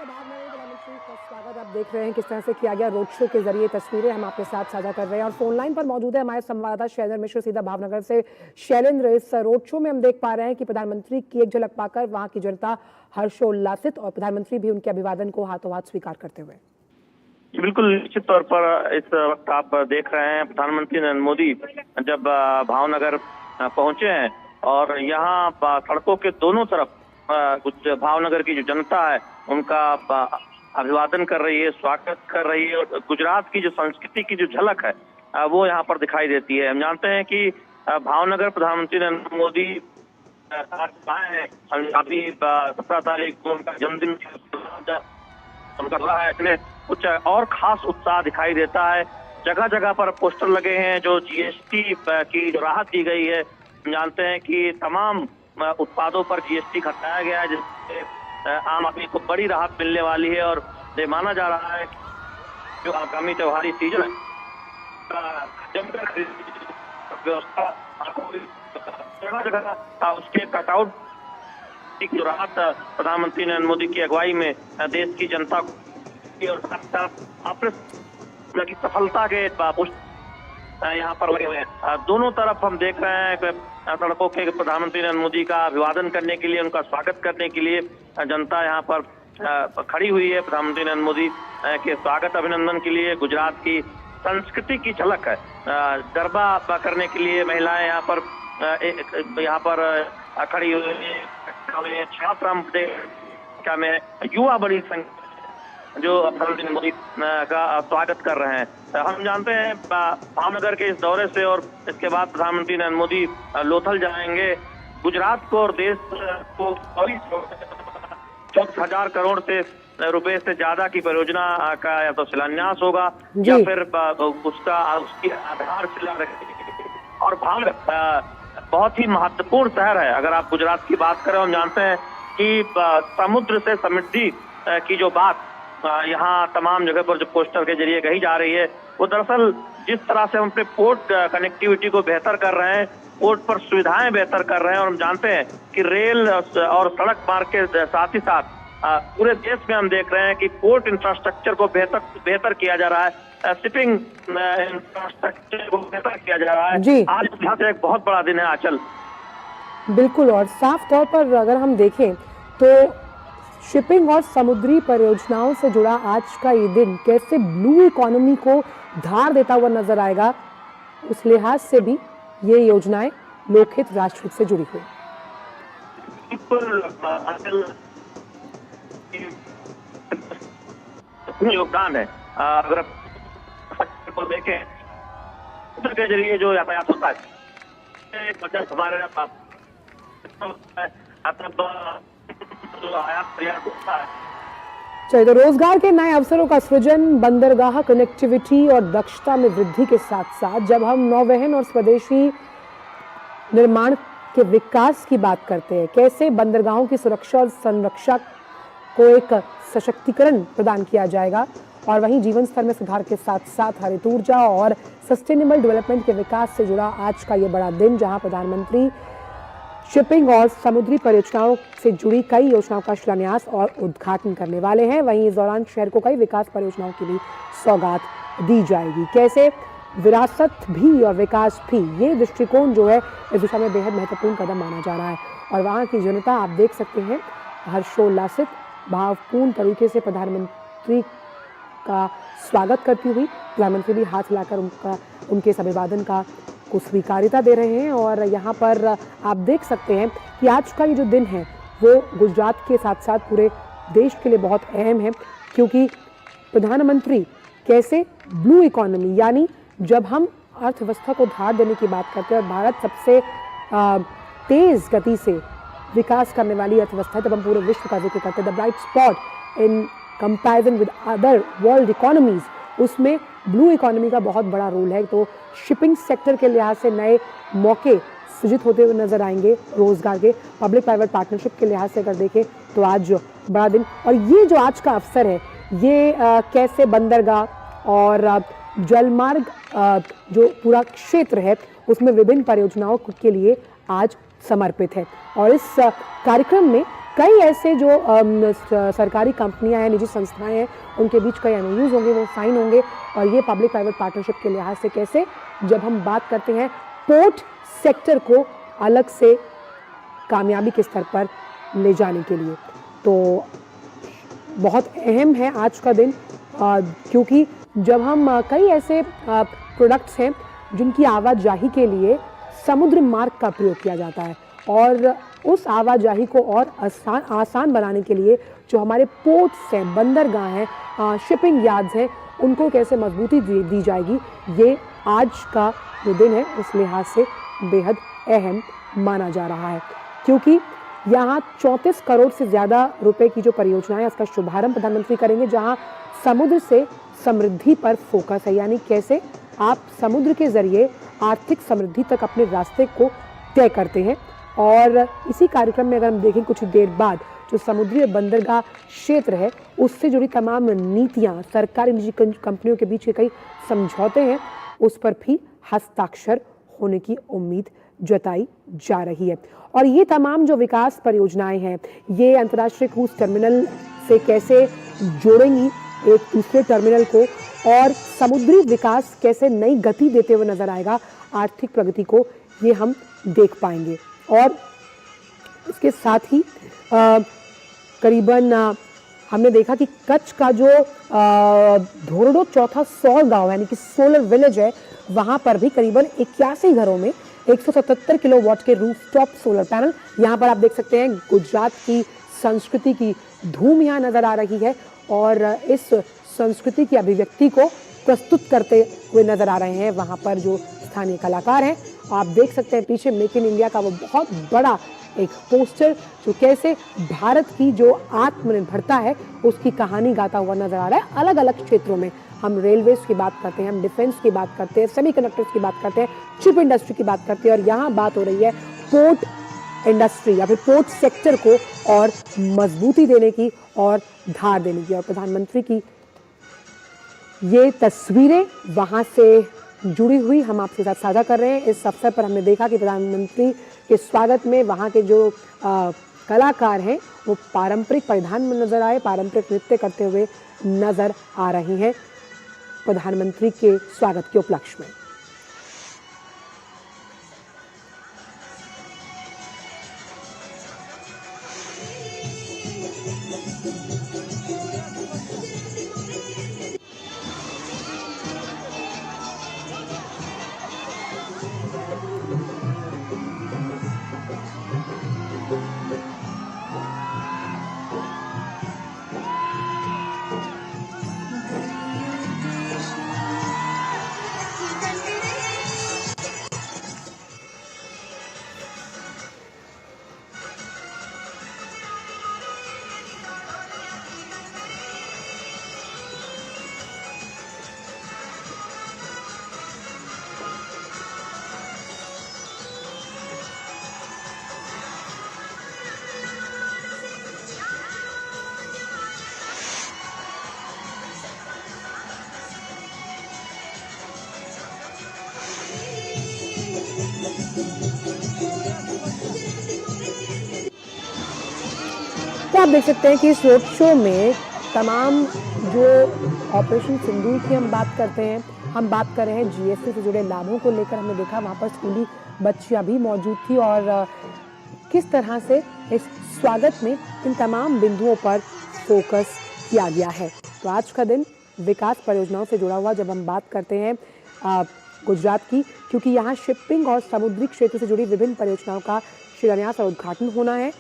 भावनगर में प्रधानमंत्री का स्वागत आप देख रहे हैं किस तरह से किया गया। रोड शो के जरिए तस्वीरें हम आपके साथ साझा कर रहे हैं और फोन लाइन पर मौजूद है हमारे संवाददाता शैलेंद्र मिश्र सीधा भावनगर से। शैलेंद्र, इस रोड शो में हम देख पा रहे हैं कि प्रधानमंत्री की एक झलक पाकर वहां की जनता हर्षोल्लासित और प्रधानमंत्री भी उनके अभिवादन को हाथों हाथ स्वीकार करते हुए। बिल्कुल निश्चित तौर पर इस वक्त आप देख रहे हैं प्रधानमंत्री नरेंद्र मोदी जब भावनगर पहुंचे हैं और यहाँ सड़कों के दोनों तरफ कुछ भावनगर की जो जनता है उनका अभिवादन कर रही है, स्वागत कर रही है और गुजरात की जो संस्कृति की जो झलक है वो यहाँ पर दिखाई देती है। हम जानते हैं कि भावनगर प्रधानमंत्री नरेंद्र मोदी अभी 17 तारीख को उनका जन्मदिन उनका हुआ है, इसमें कुछ और खास उत्साह दिखाई देता है। जगह जगह पर पोस्टर लगे हैं जो जीएसटी की जो राहत दी गई है। हम जानते हैं कि तमाम उत्पादों पर जीएसटी घटाया गया है जिससे आम आदमी को बड़ी राहत मिलने वाली है और ये माना जा रहा है कि जो आगामी त्योहारी सीजन है जमकर व्यवस्था जगह जगह उसके कटआउट की जो राहत प्रधानमंत्री नरेंद्र मोदी की अगुवाई में देश की जनता को और अपने की सफलता के यहाँ पर लगे हुए हैं। दोनों तरफ हम देख रहे हैं सड़कों के प्रधानमंत्री नरेंद्र मोदी का अभिवादन करने के लिए, उनका स्वागत करने के लिए जनता यहाँ पर खड़ी हुई है। प्रधानमंत्री नरेंद्र मोदी के स्वागत अभिनंदन के लिए गुजरात की संस्कृति की झलक है। गरबा करने के लिए महिलाएं यहाँ पर खड़ी हुई है। छात्र में युवा बड़ी संख्या जो प्रधानमंत्री मोदी का स्वागत कर रहे हैं। हम जानते हैं भावनगर के इस दौरे से और इसके बाद प्रधानमंत्री नरेंद्र मोदी लोथल जाएंगे। गुजरात को और देश को 24,000 करोड़ से रुपए से ज्यादा की परियोजना का या तो शिलान्यास होगा या फिर उसकी आधारशिला रखेगी। और भावनगर बहुत ही महत्वपूर्ण शहर है। अगर आप गुजरात की बात करें, हम जानते हैं कि समुद्र से समृद्धि की जो बात यहाँ तमाम जगह पर जो पोस्टर के जरिए कही जा रही है वो दरअसल जिस तरह से हम अपने पोर्ट कनेक्टिविटी को बेहतर कर रहे हैं, पोर्ट पर सुविधाएं बेहतर कर रहे हैं और हम जानते हैं कि रेल और सड़क मार्ग के साथ ही साथ पूरे देश में हम देख रहे हैं कि पोर्ट इंफ्रास्ट्रक्चर को बेहतर किया जा रहा है, शिपिंग इंफ्रास्ट्रक्चर को बेहतर किया जा रहा है। आज यहाँ से एक बहुत बड़ा दिन है आंचल। बिल्कुल, और साफ तौर पर अगर हम देखें तो शिपिंग और समुद्री परियोजनाओं से जुड़ा आज का ये दिन कैसे ब्लू इकोनॉमी को धार देता हुआ नजर आएगा, उस लिहाज से भी ये योजनाएं लोकहित राष्ट्रहित से जुड़ी हुई। योगदान है। अगर को देखें के जरिए जो यातायात होता है हमारे चलिए, तो रोजगार के नए अवसरों का सृजन, बंदरगाह कनेक्टिविटी और दक्षता में वृद्धि के साथ साथ जब हम नौवहन और स्वदेशी निर्माण के विकास की बात करते हैं, कैसे बंदरगाहों की सुरक्षा और संरक्षा को एक सशक्तिकरण प्रदान किया जाएगा और वहीं जीवन स्तर में सुधार के साथ साथ हरित ऊर्जा और सस्टेनेबल डेवलपमेंट के विकास से जुड़ा आज का ये बड़ा दिन जहां प्रधानमंत्री शिपिंग और समुद्री परियोजनाओं से जुड़ी कई योजनाओं का शिलान्यास और उद्घाटन करने वाले हैं। वहीं इस दौरान शहर को कई विकास परियोजनाओं की भी सौगात दी जाएगी। कैसे विरासत भी और विकास भी, ये दृष्टिकोण जो है इस दिशा में बेहद महत्वपूर्ण कदम माना जा रहा है और वहाँ की जनता आप देख सकते हैं हर्षोल्लासित भावपूर्ण तरीके से प्रधानमंत्री का स्वागत करती हुई। प्रधानमंत्री भी हाथ हिलाकर उनके इस अभिवादन को स्वीकारिता दे रहे हैं और यहाँ पर आप देख सकते हैं कि आज का ये जो दिन है वो गुजरात के साथ साथ पूरे देश के लिए बहुत अहम है, क्योंकि प्रधानमंत्री कैसे ब्लू इकोनॉमी, यानी जब हम अर्थव्यवस्था को धार देने की बात करते हैं और भारत सबसे तेज गति से विकास करने वाली अर्थव्यवस्था है, जब हम पूरे विश्व का जिक्र करते हैं, the bright spot in comparison with other world economies, उसमें ब्लू इकोनॉमी का बहुत बड़ा रोल है। तो शिपिंग सेक्टर के लिहाज से नए मौके सृजित होते हुए नजर आएंगे, रोजगार के, पब्लिक प्राइवेट पार्टनरशिप के लिहाज से अगर देखें तो आज बड़ा दिन। और ये जो आज का अवसर है ये कैसे बंदरगाह और जलमार्ग जो पूरा क्षेत्र है उसमें विभिन्न परियोजनाओं के लिए आज समर्पित है और इस कार्यक्रम में कई ऐसे जो सरकारी कंपनियां हैं, निजी संस्थाएं हैं, उनके बीच कई एमओयूज होंगे, वो साइन होंगे। और ये पब्लिक प्राइवेट पार्टनरशिप के लिहाज से कैसे, जब हम बात करते हैं पोर्ट सेक्टर को अलग से कामयाबी के स्तर पर ले जाने के लिए, तो बहुत अहम है आज का दिन। क्योंकि जब हम कई ऐसे प्रोडक्ट्स हैं जिनकी आवाजाही के लिए समुद्र मार्ग का प्रयोग किया जाता है, और उस आवाजाही को और आसान बनाने के लिए जो हमारे पोर्ट्स हैं, बंदरगाह हैं, शिपिंग यार्ड्स हैं, उनको कैसे मजबूती दी जाएगी, ये आज का जो दिन है उस लिहाज से बेहद अहम माना जा रहा है। क्योंकि यहाँ 34 करोड़ से ज़्यादा रुपए की जो परियोजना है उसका शुभारंभ प्रधानमंत्री करेंगे, जहाँ समुद्र से समृद्धि पर फोकस है, यानी कैसे आप समुद्र के जरिए आर्थिक समृद्धि तक अपने रास्ते को तय करते हैं। और इसी कार्यक्रम में अगर हम देखें कुछ देर बाद जो समुद्री बंदरगाह क्षेत्र है उससे जुड़ी तमाम नीतियां, सरकारी निजी कंपनियों के बीच के कई समझौते हैं, उस पर भी हस्ताक्षर होने की उम्मीद जताई जा रही है। और ये तमाम जो विकास परियोजनाएं हैं, ये अंतर्राष्ट्रीय क्रूज टर्मिनल से कैसे जोड़ेंगी एक दूसरे टर्मिनल को, और समुद्री विकास कैसे नई गति देते हुए नजर आएगा आर्थिक प्रगति को, ये हम देख पाएंगे। और इसके साथ ही करीबन हमने देखा कि कच्छ का जो धोरडो चौथा सौर गांव यानी कि सोलर विलेज है, वहां पर भी करीबन 81 घरों में 177 किलोवाट के रूफटॉप सोलर पैनल। यहाँ पर आप देख सकते हैं गुजरात की संस्कृति की धूम यहाँ नजर आ रही है, और इस संस्कृति की अभिव्यक्ति को प्रस्तुत करते हुए नजर आ रहे हैं वहाँ पर जो स्थानीय कलाकार हैं। आप देख सकते हैं पीछे मेक इन इंडिया का वो बहुत बड़ा एक पोस्टर जो कैसे भारत की जो आत्मनिर्भरता है उसकी कहानी गाता हुआ नजर आ रहा है। अलग अलग क्षेत्रों में हम रेलवेज की बात करते हैं, हम डिफेंस की बात करते हैं, सेमीकंडक्टर्स की बात करते हैं, चिप इंडस्ट्री की बात करते हैं, और यहाँ बात हो रही है पोर्ट इंडस्ट्री या फिर पोर्ट सेक्टर को और मजबूती देने की और धार देने की। और प्रधानमंत्री की ये तस्वीरें वहाँ से जुड़ी हुई हम आपके साथ साझा कर रहे हैं। इस अवसर पर हमने देखा कि प्रधानमंत्री के स्वागत में वहाँ के जो कलाकार हैं वो पारंपरिक परिधान में नजर आए, पारंपरिक नृत्य करते हुए नजर आ रही हैं प्रधानमंत्री के स्वागत के उपलक्ष्य में। तो आप देख सकते हैं कि इस रोड शो में तमाम जो ऑपरेशन सिंदूर की हम बात करते हैं, हम बात कर रहे हैं जीएसटी से जुड़े लाभों को लेकर। हमने देखा वहाँ पर स्कूली बच्चियाँ भी मौजूद थी और किस तरह से इस स्वागत में इन तमाम बिंदुओं पर फोकस किया गया है। तो आज का दिन विकास परियोजनाओं से जुड़ा हुआ जब हम बात करते हैं गुजरात की, क्योंकि यहाँ शिपिंग और समुद्री क्षेत्र से जुड़ी विभिन्न परियोजनाओं का शिलान्यास और उद्घाटन होना है।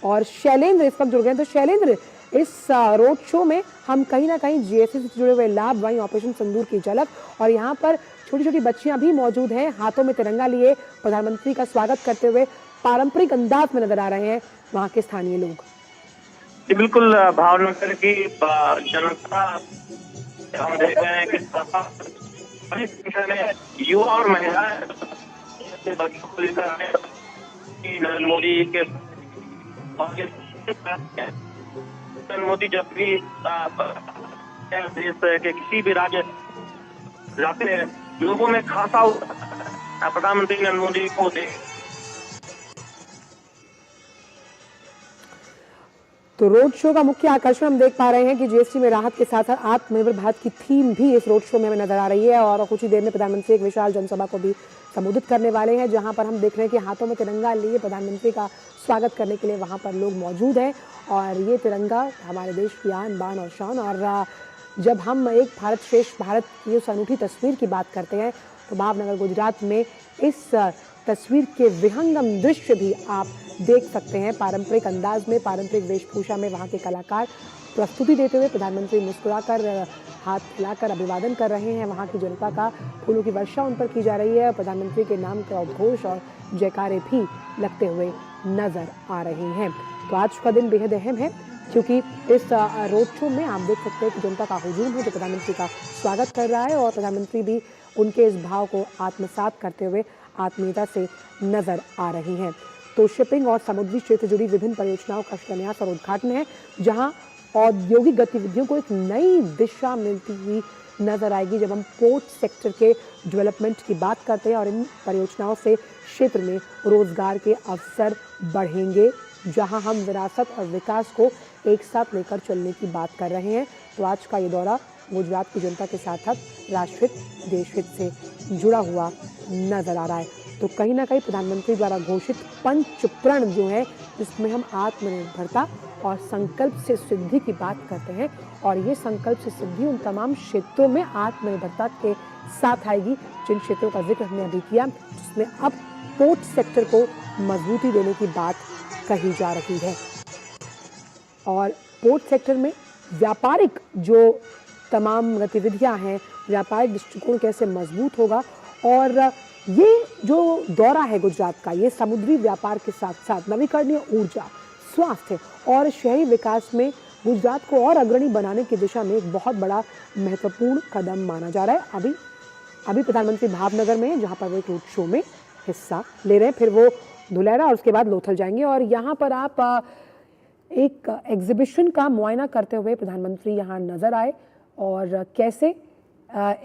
और शैलेंद्र इस वक्त जुड़ गए। तो शैलेंद्र, इस रोड शो में हम कहीं ना कहीं जीएसटी से जुड़े हुए लाभ, वहीं ऑपरेशन सिंदूर की झलक, और यहाँ पर छोटी छोटी बच्चियां भी मौजूद हैं हाथों में तिरंगा लिए प्रधानमंत्री का स्वागत करते हुए पारंपरिक अंदाज में नजर आ रहे हैं वहाँ के स्थानीय लोग। बिल्कुल, भावनगर की जनता हम देख रहे हैं कि बड़ी संख्या में युवा और महिलाएं बच्चों को लेकर नरेंद्र मोदी के मोदी जब भी देश के किसी भी राज्य जाते हैं लोगों में खासा प्रधानमंत्री नरेंद्र मोदी को तो रोड शो का मुख्य आकर्षण हम देख पा रहे हैं कि जीएसटी में राहत के साथ साथ आत्मनिर्भर भारत की थीम भी इस रोड शो में हमें नजर आ रही है। और कुछ ही देर में प्रधानमंत्री एक विशाल जनसभा को भी संबोधित करने वाले हैं, जहां पर हम देख रहे हैं कि हाथों में तिरंगा लिए प्रधानमंत्री का स्वागत करने के लिए वहां पर लोग मौजूद हैं। और ये तिरंगा हमारे देश की आन बान और शान। और जब हम एक भारत श्रेष्ठ भारत की उस अनूठी तस्वीर की बात करते हैं तो भावनगर गुजरात में इस तस्वीर के विहंगम दृश्य भी आप देख सकते हैं। पारंपरिक अंदाज में, पारंपरिक वेशभूषा में वहाँ के कलाकार प्रस्तुति देते हुए प्रधानमंत्री मुस्कुराकर हाथ हिलाकर अभिवादन कर रहे हैं। वहाँ की जनता का फूलों की वर्षा उन पर की जा रही है। प्रधानमंत्री के नाम का उद्घोष और जयकारे भी लगते हुए नजर आ रहे हैं। तो आज का दिन बेहद अहम है क्योंकि इस रोड शो में आप देख सकते हैं कि जनता का हुजूम है जो प्रधानमंत्री का स्वागत कर रहा है और प्रधानमंत्री भी उनके इस भाव को आत्मसात करते हुए आत्मीयता से नजर आ रही हैं। तो शिपिंग और समुद्री क्षेत्र जुड़ी विभिन्न परियोजनाओं का शिलान्यास और उद्घाटन है, जहां औद्योगिक गतिविधियों को एक नई दिशा मिलती हुई नजर आएगी जब हम पोर्ट सेक्टर के डेवलपमेंट की बात करते हैं। और इन परियोजनाओं से क्षेत्र में रोजगार के अवसर बढ़ेंगे, जहां हम विरासत और विकास को एक साथ लेकर चलने की बात कर रहे हैं। तो आज का ये दौरा गुजरात की जनता के साथ साथ राष्ट्रहित देशहित से जुड़ा हुआ नजर आ रहा है। तो कहीं ना कहीं प्रधानमंत्री द्वारा घोषित पंचप्रण जो है, जिसमें हम आत्मनिर्भरता और संकल्प से सिद्धि की बात करते हैं। और ये संकल्प से सिद्धि उन तमाम क्षेत्रों में आत्मनिर्भरता के साथ आएगी जिन क्षेत्रों का जिक्र हमने अभी किया, जिसमें अब पोर्ट सेक्टर को मजबूती देने की बात कही जा रही है। और पोर्ट सेक्टर में व्यापारिक जो तमाम गतिविधियां हैं, व्यापारिक दृष्टिकोण कैसे मजबूत होगा। और ये जो दौरा है गुजरात का, ये समुद्री व्यापार के साथ साथ नवीकरणीय ऊर्जा, स्वास्थ्य और शहरी विकास में गुजरात को और अग्रणी बनाने की दिशा में एक बहुत बड़ा महत्वपूर्ण कदम माना जा रहा है। अभी प्रधानमंत्री भावनगर में है, जहाँ पर वो एक रोड शो में हिस्सा ले रहे हैं। फिर वो धुलेरा और उसके बाद लोथल जाएंगे। और यहाँ पर आप एक एग्जीबिशन का मुआयना करते हुए प्रधानमंत्री यहाँ नजर आए और कैसे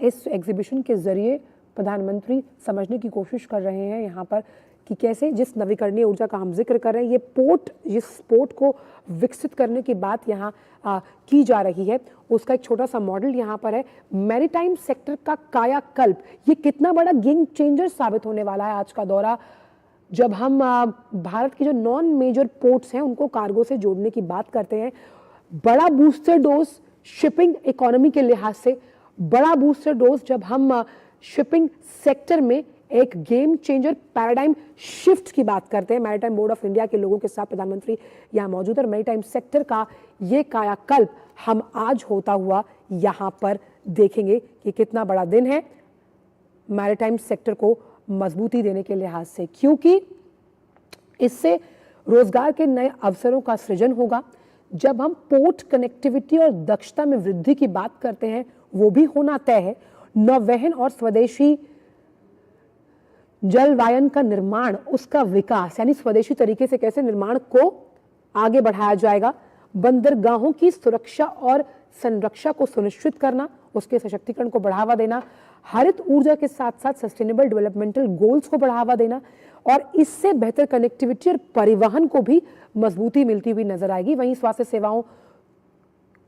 इस एग्जीबिशन के जरिए प्रधानमंत्री समझने की कोशिश कर रहे हैं यहाँ पर कि कैसे जिस नवीकरणीय ऊर्जा का हम जिक्र कर रहे हैं, ये जिस पोर्ट को विकसित करने की बात यहाँ की जा रही है, उसका एक छोटा सा मॉडल यहाँ पर है। मैरीटाइम सेक्टर का कायाकल्प, ये कितना बड़ा गेम चेंजर साबित होने वाला है आज का दौरा, जब हम भारत की जो नॉन मेजर पोर्ट्स हैं उनको कार्गो से जोड़ने की बात करते हैं। बड़ा बूस्टर डोज शिपिंग इकोनॉमी के लिहाज से, बड़ा बूस्टर डोज जब हम शिपिंग सेक्टर में एक गेम चेंजर पैराडाइम शिफ्ट की बात करते हैं। मैरीटाइम बोर्ड ऑफ इंडिया के लोगों के साथ प्रधानमंत्री यहाँ मौजूद है। मैरीटाइम सेक्टर का ये कायाकल्प हम आज होता हुआ यहाँ पर देखेंगे कि कितना बड़ा दिन है मैरीटाइम सेक्टर को मजबूती देने के लिहाज से, क्योंकि इससे रोजगार के नए अवसरों का सृजन होगा। जब हम पोर्ट कनेक्टिविटी और दक्षता में वृद्धि की बात करते हैं, वो भी होना तय है। नौवहन और स्वदेशी जलवायन का निर्माण, उसका विकास, यानी स्वदेशी तरीके से कैसे निर्माण को आगे बढ़ाया जाएगा। बंदरगाहों की सुरक्षा और संरक्षा को सुनिश्चित करना, उसके सशक्तिकरण को बढ़ावा देना, हरित ऊर्जा के साथ साथ सस्टेनेबल डेवलपमेंटल गोल्स को बढ़ावा देना, और इससे बेहतर कनेक्टिविटी और परिवहन को भी मजबूती मिलती हुई नजर आएगी। वहीं स्वास्थ्य सेवाओं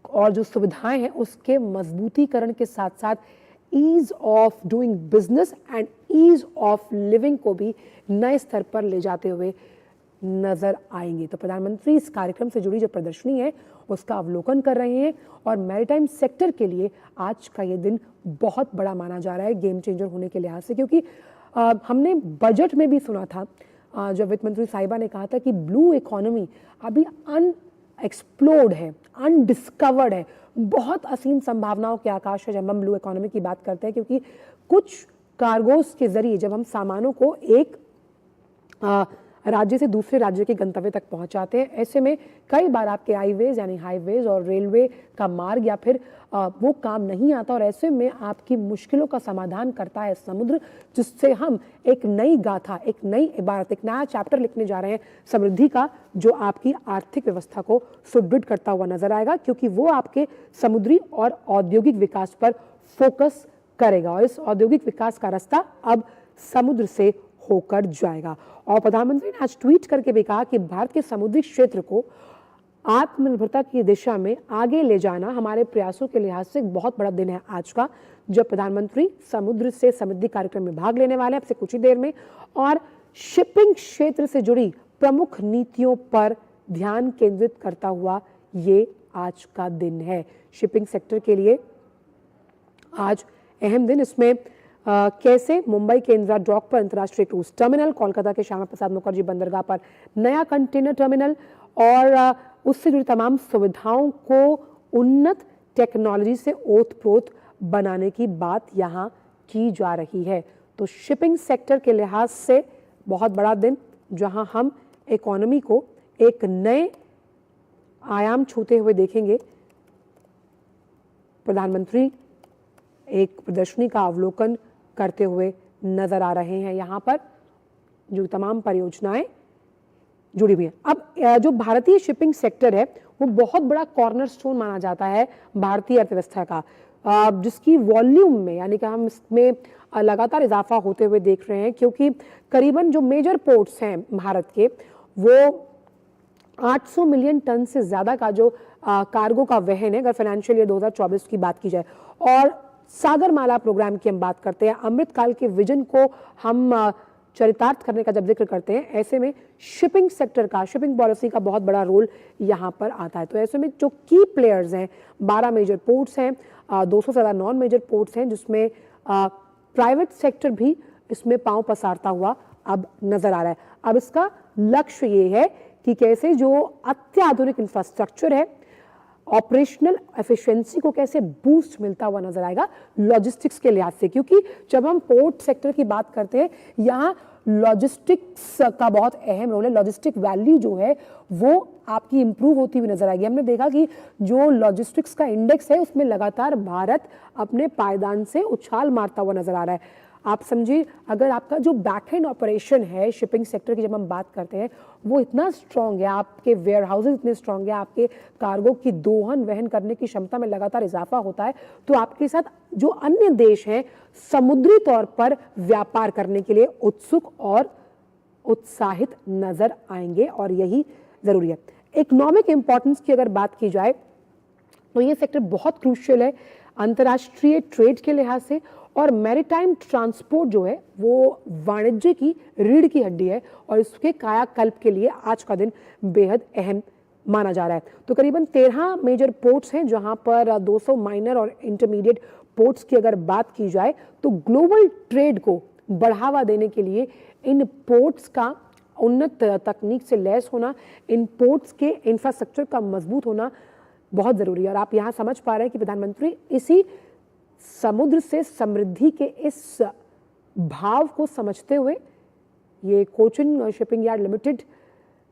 और जो सुविधाएं हैं उसके मजबूतीकरण के साथ साथ ease of doing business and ease of living को भी नए स्तर पर ले जाते हुए नजर आएंगे। तो प्रधानमंत्री इस कार्यक्रम से जुड़ी जो प्रदर्शनी है उसका अवलोकन कर रहे हैं और मैरीटाइम सेक्टर के लिए आज का ये दिन बहुत बड़ा माना जा रहा है गेम चेंजर होने के लिहाज से, क्योंकि हमने बजट में भी सुना था, जब वित्त मंत्री साहिबा ने कहा था कि ब्लू इकोनॉमी अभी अनएक्सप्लोर्ड है, अनडिस्कवर्ड है, बहुत असीम संभावनाओं के आकाश है जब हम ब्लू इकोनॉमी की बात करते हैं, क्योंकि कुछ कार्गोस के जरिए जब हम सामानों को एक राज्य से दूसरे राज्य के गंतव्य तक पहुंचाते हैं, ऐसे में कई बार आपके हाईवेज यानी हाईवेज और रेलवे का मार्ग या फिर वो काम नहीं आता, और ऐसे में आपकी मुश्किलों का समाधान करता है समुद्र, जिससे हम एक नई गाथा, एक नई इबारत, एक नया चैप्टर लिखने जा रहे हैं समृद्धि का, जो आपकी आर्थिक व्यवस्था को सुदृढ़ करता हुआ नजर आएगा, क्योंकि वो आपके समुद्री और औद्योगिक विकास पर फोकस करेगा। और इस औद्योगिक विकास का रास्ता अब समुद्र से होकर जाएगा। और प्रधानमंत्री ने आज ट्वीट करके भी कहा कि भारत के समुद्री क्षेत्र को आत्मनिर्भरता की दिशा में आगे ले जाना हमारे प्रयासों के लिहाज से एक बहुत बड़ा दिन है आज का, जब प्रधानमंत्री समुद्र से समृद्धि कार्यक्रम में भाग लेने वाले हैं अब से कुछ ही देर में, और शिपिंग क्षेत्र से जुड़ी प्रमुख नीतियों पर ध्यान केंद्रित करता हुआ ये आज का दिन है। शिपिंग सेक्टर के लिए आज अहम दिन। इसमें कैसे मुंबई के इंदिरा डॉक पर अंतर्राष्ट्रीय क्रूज टर्मिनल, कोलकाता के श्यामा प्रसाद मुखर्जी बंदरगाह पर नया कंटेनर टर्मिनल और उससे जुड़ी तमाम सुविधाओं को उन्नत टेक्नोलॉजी से ओतप्रोत बनाने की बात यहाँ की जा रही है। तो शिपिंग सेक्टर के लिहाज से बहुत बड़ा दिन, जहाँ हम इकोनॉमी को एक नए आयाम छूते हुए देखेंगे। प्रधानमंत्री एक प्रदर्शनी का अवलोकन करते हुए नजर आ रहे हैं यहाँ पर, जो तमाम परियोजनाएं जुड़ी हुई हैं। अब जो भारतीय शिपिंग सेक्टर है वो बहुत बड़ा कॉर्नरस्टोन माना जाता है भारतीय अर्थव्यवस्था का, जिसकी वॉल्यूम में यानी कि हम इसमें लगातार इजाफा होते हुए देख रहे हैं, क्योंकि करीबन जो मेजर पोर्ट्स हैं भारत के वो 800 मिलियन टन से ज्यादा का जो कार्गो का वहन है अगर फाइनेंशियल ईयर 2024 की बात की जाए, और सागरमाला प्रोग्राम की हम बात करते हैं, अमृतकाल के विजन को हम चरितार्थ करने का जब जिक्र करते हैं, ऐसे में शिपिंग सेक्टर का, शिपिंग पॉलिसी का बहुत बड़ा रोल यहाँ पर आता है। तो ऐसे में जो की प्लेयर्स हैं, 12 मेजर पोर्ट्स हैं, 200 से ज़्यादा नॉन मेजर पोर्ट्स हैं, जिसमें प्राइवेट सेक्टर भी इसमें पांव पसारता हुआ अब नजर आ रहा है। अब इसका लक्ष्य ये है कि कैसे जो अत्याधुनिक इंफ्रास्ट्रक्चर है, ऑपरेशनल एफिशिएंसी को कैसे बूस्ट मिलता हुआ नजर आएगा लॉजिस्टिक्स के लिहाज से, क्योंकि जब हम पोर्ट सेक्टर की बात करते हैं यहाँ लॉजिस्टिक्स का बहुत अहम रोल है। लॉजिस्टिक वैल्यू जो है वो आपकी इंप्रूव होती हुई नजर आएगी। हमने देखा कि जो लॉजिस्टिक्स का इंडेक्स है उसमें लगातार भारत अपने पायदान से उछाल मारता हुआ नजर आ रहा है। आप समझिए, अगर आपका जो बैक एंड ऑपरेशन है शिपिंग सेक्टर की जब हम बात करते हैं वो इतना स्ट्रांग है, आपके वेयर हाउसेज इतने स्ट्रांग है, आपके कार्गो की दोहन वहन करने की क्षमता में लगातार इजाफा होता है, तो आपके साथ जो अन्य देश हैं समुद्री तौर पर व्यापार करने के लिए उत्सुक और उत्साहित नजर आएंगे, और यही जरूरी है। इकोनॉमिक इंपॉर्टेंस की अगर बात की जाए तो ये सेक्टर बहुत क्रूशियल है अंतर्राष्ट्रीय ट्रेड के लिहाज से, और मैरीटाइम ट्रांसपोर्ट जो है वो वाणिज्य की रीढ़ की हड्डी है, और इसके कायाकल्प के लिए आज का दिन बेहद अहम माना जा रहा है। तो करीबन 13 मेजर पोर्ट्स हैं, जहां पर 200 माइनर और इंटरमीडिएट पोर्ट्स की अगर बात की जाए तो ग्लोबल ट्रेड को बढ़ावा देने के लिए इन पोर्ट्स का उन्नत तकनीक से लैस होना, इन पोर्ट्स के इंफ्रास्ट्रक्चर का मजबूत होना बहुत जरूरी है। और आप यहाँ समझ पा रहे हैं कि प्रधानमंत्री इसी समुद्र से समृद्धि के इस भाव को समझते हुए ये कोचिन शिपिंग यार्ड लिमिटेड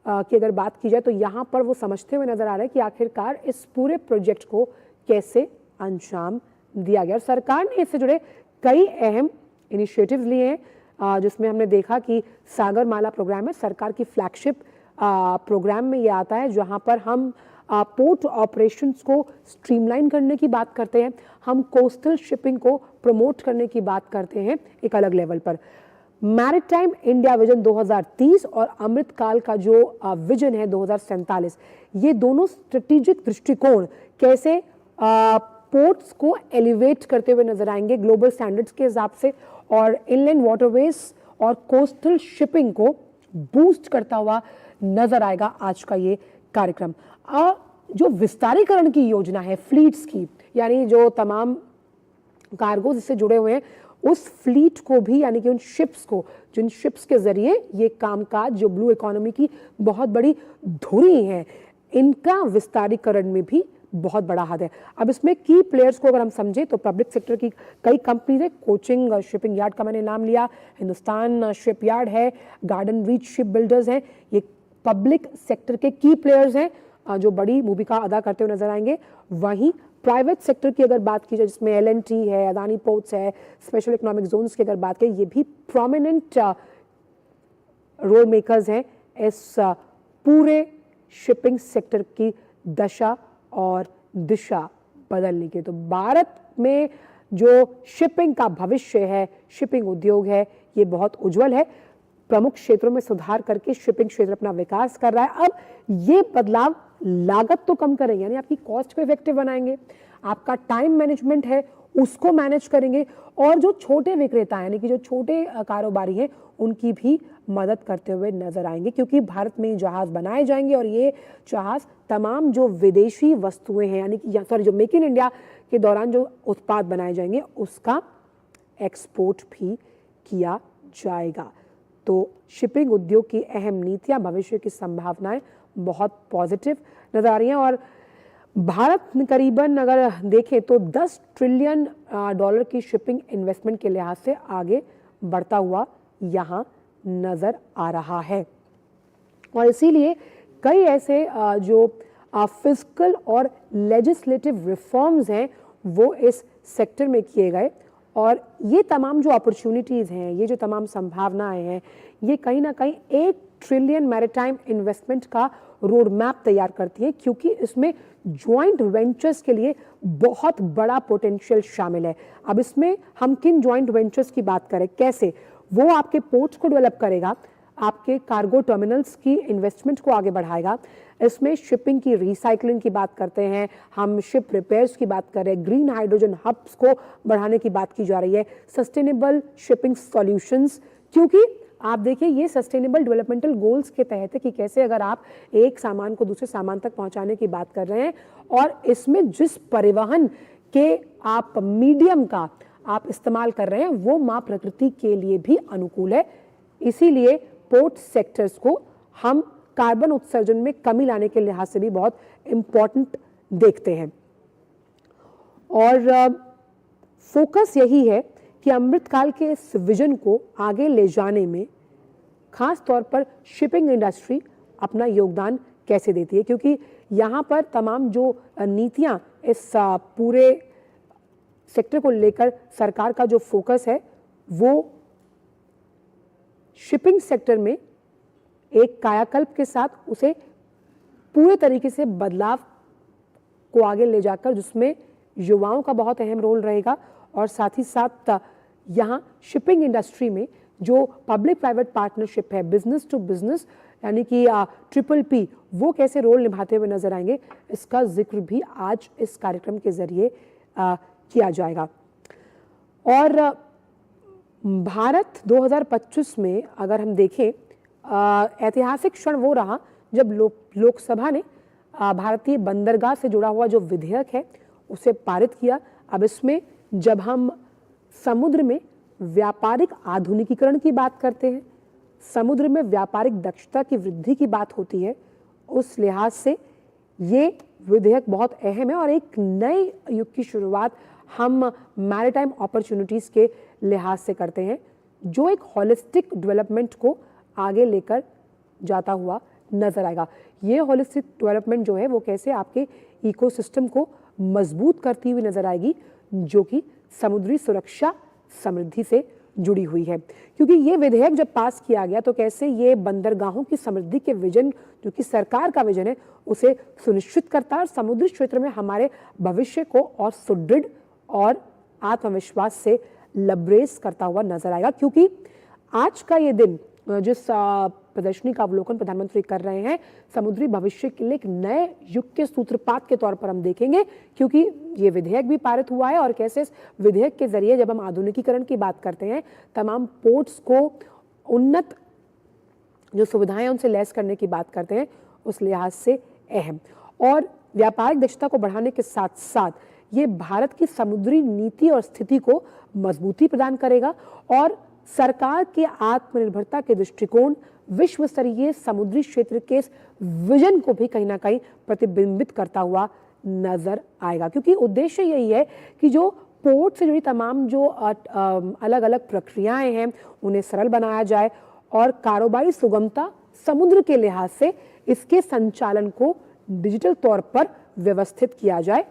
की अगर बात की जाए तो यहाँ पर वो समझते हुए नजर आ रहा है कि आखिरकार इस पूरे प्रोजेक्ट को कैसे अंजाम दिया गया। और सरकार ने इससे जुड़े कई अहम इनिशिएटिव्स लिए हैं, जिसमें हमने देखा कि सागरमाला प्रोग्राम है, सरकार की फ्लैगशिप प्रोग्राम में ये आता है, जहाँ पर हम पोर्ट ऑपरेशंस को स्ट्रीमलाइन करने की बात करते हैं, हम कोस्टल शिपिंग को प्रमोट करने की बात करते हैं एक अलग लेवल पर। मैरीटाइम इंडिया विजन 2030 और अमृतकाल का जो विजन है 2047, ये दोनों स्ट्रेटेजिक दृष्टिकोण कैसे पोर्ट्स को एलिवेट करते हुए नजर आएंगे ग्लोबल स्टैंडर्ड्स के हिसाब से, और इनलैंड वाटरवेज और कोस्टल शिपिंग को बूस्ट करता हुआ नजर आएगा आज का ये कार्यक्रम। जो विस्तारीकरण की योजना है फ्लीट्स की, यानी जो तमाम कार्गो इससे जुड़े हुए हैं उस फ्लीट को भी, यानी कि उन शिप्स को, जिन शिप्स के जरिए ये कामकाज जो ब्लू इकोनॉमी की बहुत बड़ी धुरी है, इनका विस्तारीकरण में भी बहुत बड़ा हाथ है। अब इसमें की प्लेयर्स को अगर हम समझें तो पब्लिक सेक्टर की कई कंपनीज है, कोचिंग शिपिंग यार्ड का मैंने नाम लिया, हिंदुस्तान शिप यार्ड है, गार्डन रीच शिप बिल्डर्स हैं, ये पब्लिक सेक्टर के की प्लेयर्स हैं जो बड़ी भूमिका अदा करते हुए नजर आएंगे। वहीं प्राइवेट सेक्टर की अगर बात की जाए जिसमें LNT है, अदानी पोर्ट्स है, स्पेशल इकोनॉमिक जोन्स की अगर बात करें, ये भी प्रोमिनेंट रोल मेकर्स हैं इस पूरे शिपिंग सेक्टर की दशा और दिशा बदलने के। तो भारत में जो शिपिंग का भविष्य है, शिपिंग उद्योग है, ये बहुत उज्जवल है। प्रमुख क्षेत्रों में सुधार करके शिपिंग क्षेत्र अपना विकास कर रहा है। अब ये बदलाव लागत तो कम करेंगे, यानी आपकी कॉस्ट को इफेक्टिव बनाएंगे, आपका टाइम मैनेजमेंट है उसको मैनेज करेंगे, और जो छोटे विक्रेता यानी कि जो छोटे कारोबारी हैं उनकी भी मदद करते हुए नजर आएंगे, क्योंकि भारत में जहाज बनाए जाएंगे और ये जहाज तमाम जो विदेशी वस्तुएं हैं यानी कि सॉरी जो मेक इन इंडिया के दौरान जो उत्पाद बनाए जाएंगे उसका एक्सपोर्ट भी किया जाएगा। तो शिपिंग उद्योग की अहम नीतियां, भविष्य की संभावनाएं बहुत पॉजिटिव नजर आ रही हैं, और भारत करीबन अगर देखें तो 10 ट्रिलियन डॉलर की शिपिंग इन्वेस्टमेंट के लिहाज से आगे बढ़ता हुआ यहाँ नजर आ रहा है। और इसीलिए कई ऐसे जो फिस्कल और लेजिस्लेटिव रिफॉर्म्स हैं वो इस सेक्टर में किए गए, और ये तमाम जो अपॉर्चुनिटीज़ हैं, ये जो तमाम संभावनाएं हैं, ये कहीं ना कहीं 1 ट्रिलियन मैरिटाइम इन्वेस्टमेंट का रोड मैप तैयार करती है, क्योंकि इसमें जॉइंट वेंचर्स के लिए बहुत बड़ा पोटेंशियल शामिल है। अब इसमें हम किन जॉइंट वेंचर्स की बात करें, कैसे वो आपके पोर्ट्स को डेवलप करेगा, आपके कार्गो टर्मिनल्स की इन्वेस्टमेंट को आगे बढ़ाएगा, इसमें शिपिंग की रिसाइकलिंग की बात करते हैं, हम शिप रिपेयर्स की बात कर रहे हैं, ग्रीन हाइड्रोजन हब्स को बढ़ाने की बात की जा रही है, सस्टेनेबल शिपिंग सॉल्यूशंस, क्योंकि आप देखिए ये सस्टेनेबल डेवलपमेंटल गोल्स के तहत है कि कैसे अगर आप एक सामान को दूसरे सामान तक पहुंचाने की बात कर रहे हैं और इसमें जिस परिवहन के आप मीडियम का आप इस्तेमाल कर रहे हैं वो माँ प्रकृति के लिए भी अनुकूल है। इसीलिए पोर्ट सेक्टर्स को हम कार्बन उत्सर्जन में कमी लाने के लिहाज से भी बहुत इंपॉर्टेंट देखते हैं, और फोकस यही है कि अमृतकाल के इस विजन को आगे ले जाने में खास तौर पर शिपिंग इंडस्ट्री अपना योगदान कैसे देती है, क्योंकि यहाँ पर तमाम जो नीतियाँ इस पूरे सेक्टर को लेकर सरकार का जो फोकस है वो शिपिंग सेक्टर में एक कायाकल्प के साथ उसे पूरे तरीके से बदलाव को आगे ले जाकर, जिसमें युवाओं का बहुत अहम रोल रहेगा, और साथ ही साथ यहाँ शिपिंग इंडस्ट्री में जो पब्लिक प्राइवेट पार्टनरशिप है, बिजनेस टू बिजनेस यानी कि PPP, वो कैसे रोल निभाते हुए नजर आएंगे, इसका जिक्र भी आज इस कार्यक्रम के जरिए किया जाएगा। और भारत 2025 में अगर हम देखें, ऐतिहासिक क्षण वो रहा जब लोकसभा ने भारतीय बंदरगाह से जुड़ा हुआ जो विधेयक है उसे पारित किया। अब इसमें जब हम समुद्र में व्यापारिक आधुनिकीकरण की बात करते हैं, समुद्र में व्यापारिक दक्षता की वृद्धि की बात होती है, उस लिहाज से ये विधेयक बहुत अहम है और एक नए युग की शुरुआत हम मैरिटाइम अपॉर्चुनिटीज़ के लिहाज से करते हैं, जो एक होलिस्टिक डेवलपमेंट को आगे लेकर जाता हुआ नजर आएगा। ये होलिस्टिक डेवलपमेंट जो है वो कैसे आपके इकोसिस्टम को मजबूत करती हुई नजर आएगी, जो कि समुद्री सुरक्षा समृद्धि से जुड़ी हुई है। क्योंकि ये विधेयक जब पास किया गया तो कैसे ये बंदरगाहों की समृद्धि के विजन, जो कि सरकार का विजन है, उसे सुनिश्चित करता है और समुद्री क्षेत्र में हमारे भविष्य को और सुदृढ़ और आत्मविश्वास से लबरेज करता हुआ नजर आएगा। क्योंकि आज का ये दिन जिस प्रदर्शनी का अवलोकन प्रधानमंत्री कर रहे हैं, समुद्री भविष्य के लिए एक नए युग के सूत्रपात के तौर पर हम देखेंगे, क्योंकि ये विधेयक भी पारित हुआ है और कैसे इस विधेयक के जरिए जब हम आधुनिकीकरण की बात करते हैं, तमाम पोर्ट्स को उन्नत जो सुविधाएं उनसे लैस करने की बात करते हैं, उस लिहाज से अहम। और व्यापारिक दक्षता को बढ़ाने के साथ साथ ये भारत की समुद्री नीति और स्थिति को मजबूती प्रदान करेगा और सरकार के आत्मनिर्भरता के दृष्टिकोण, विश्व स्तरीय समुद्री क्षेत्र के इस विजन को भी कहीं ना कहीं प्रतिबिंबित करता हुआ नजर आएगा। क्योंकि उद्देश्य यही है कि जो पोर्ट से जुड़ी तमाम जो अलग अलग प्रक्रियाएं हैं उन्हें सरल बनाया जाए और कारोबारी सुगमता समुद्र के लिहाज से इसके संचालन को डिजिटल तौर पर व्यवस्थित किया जाए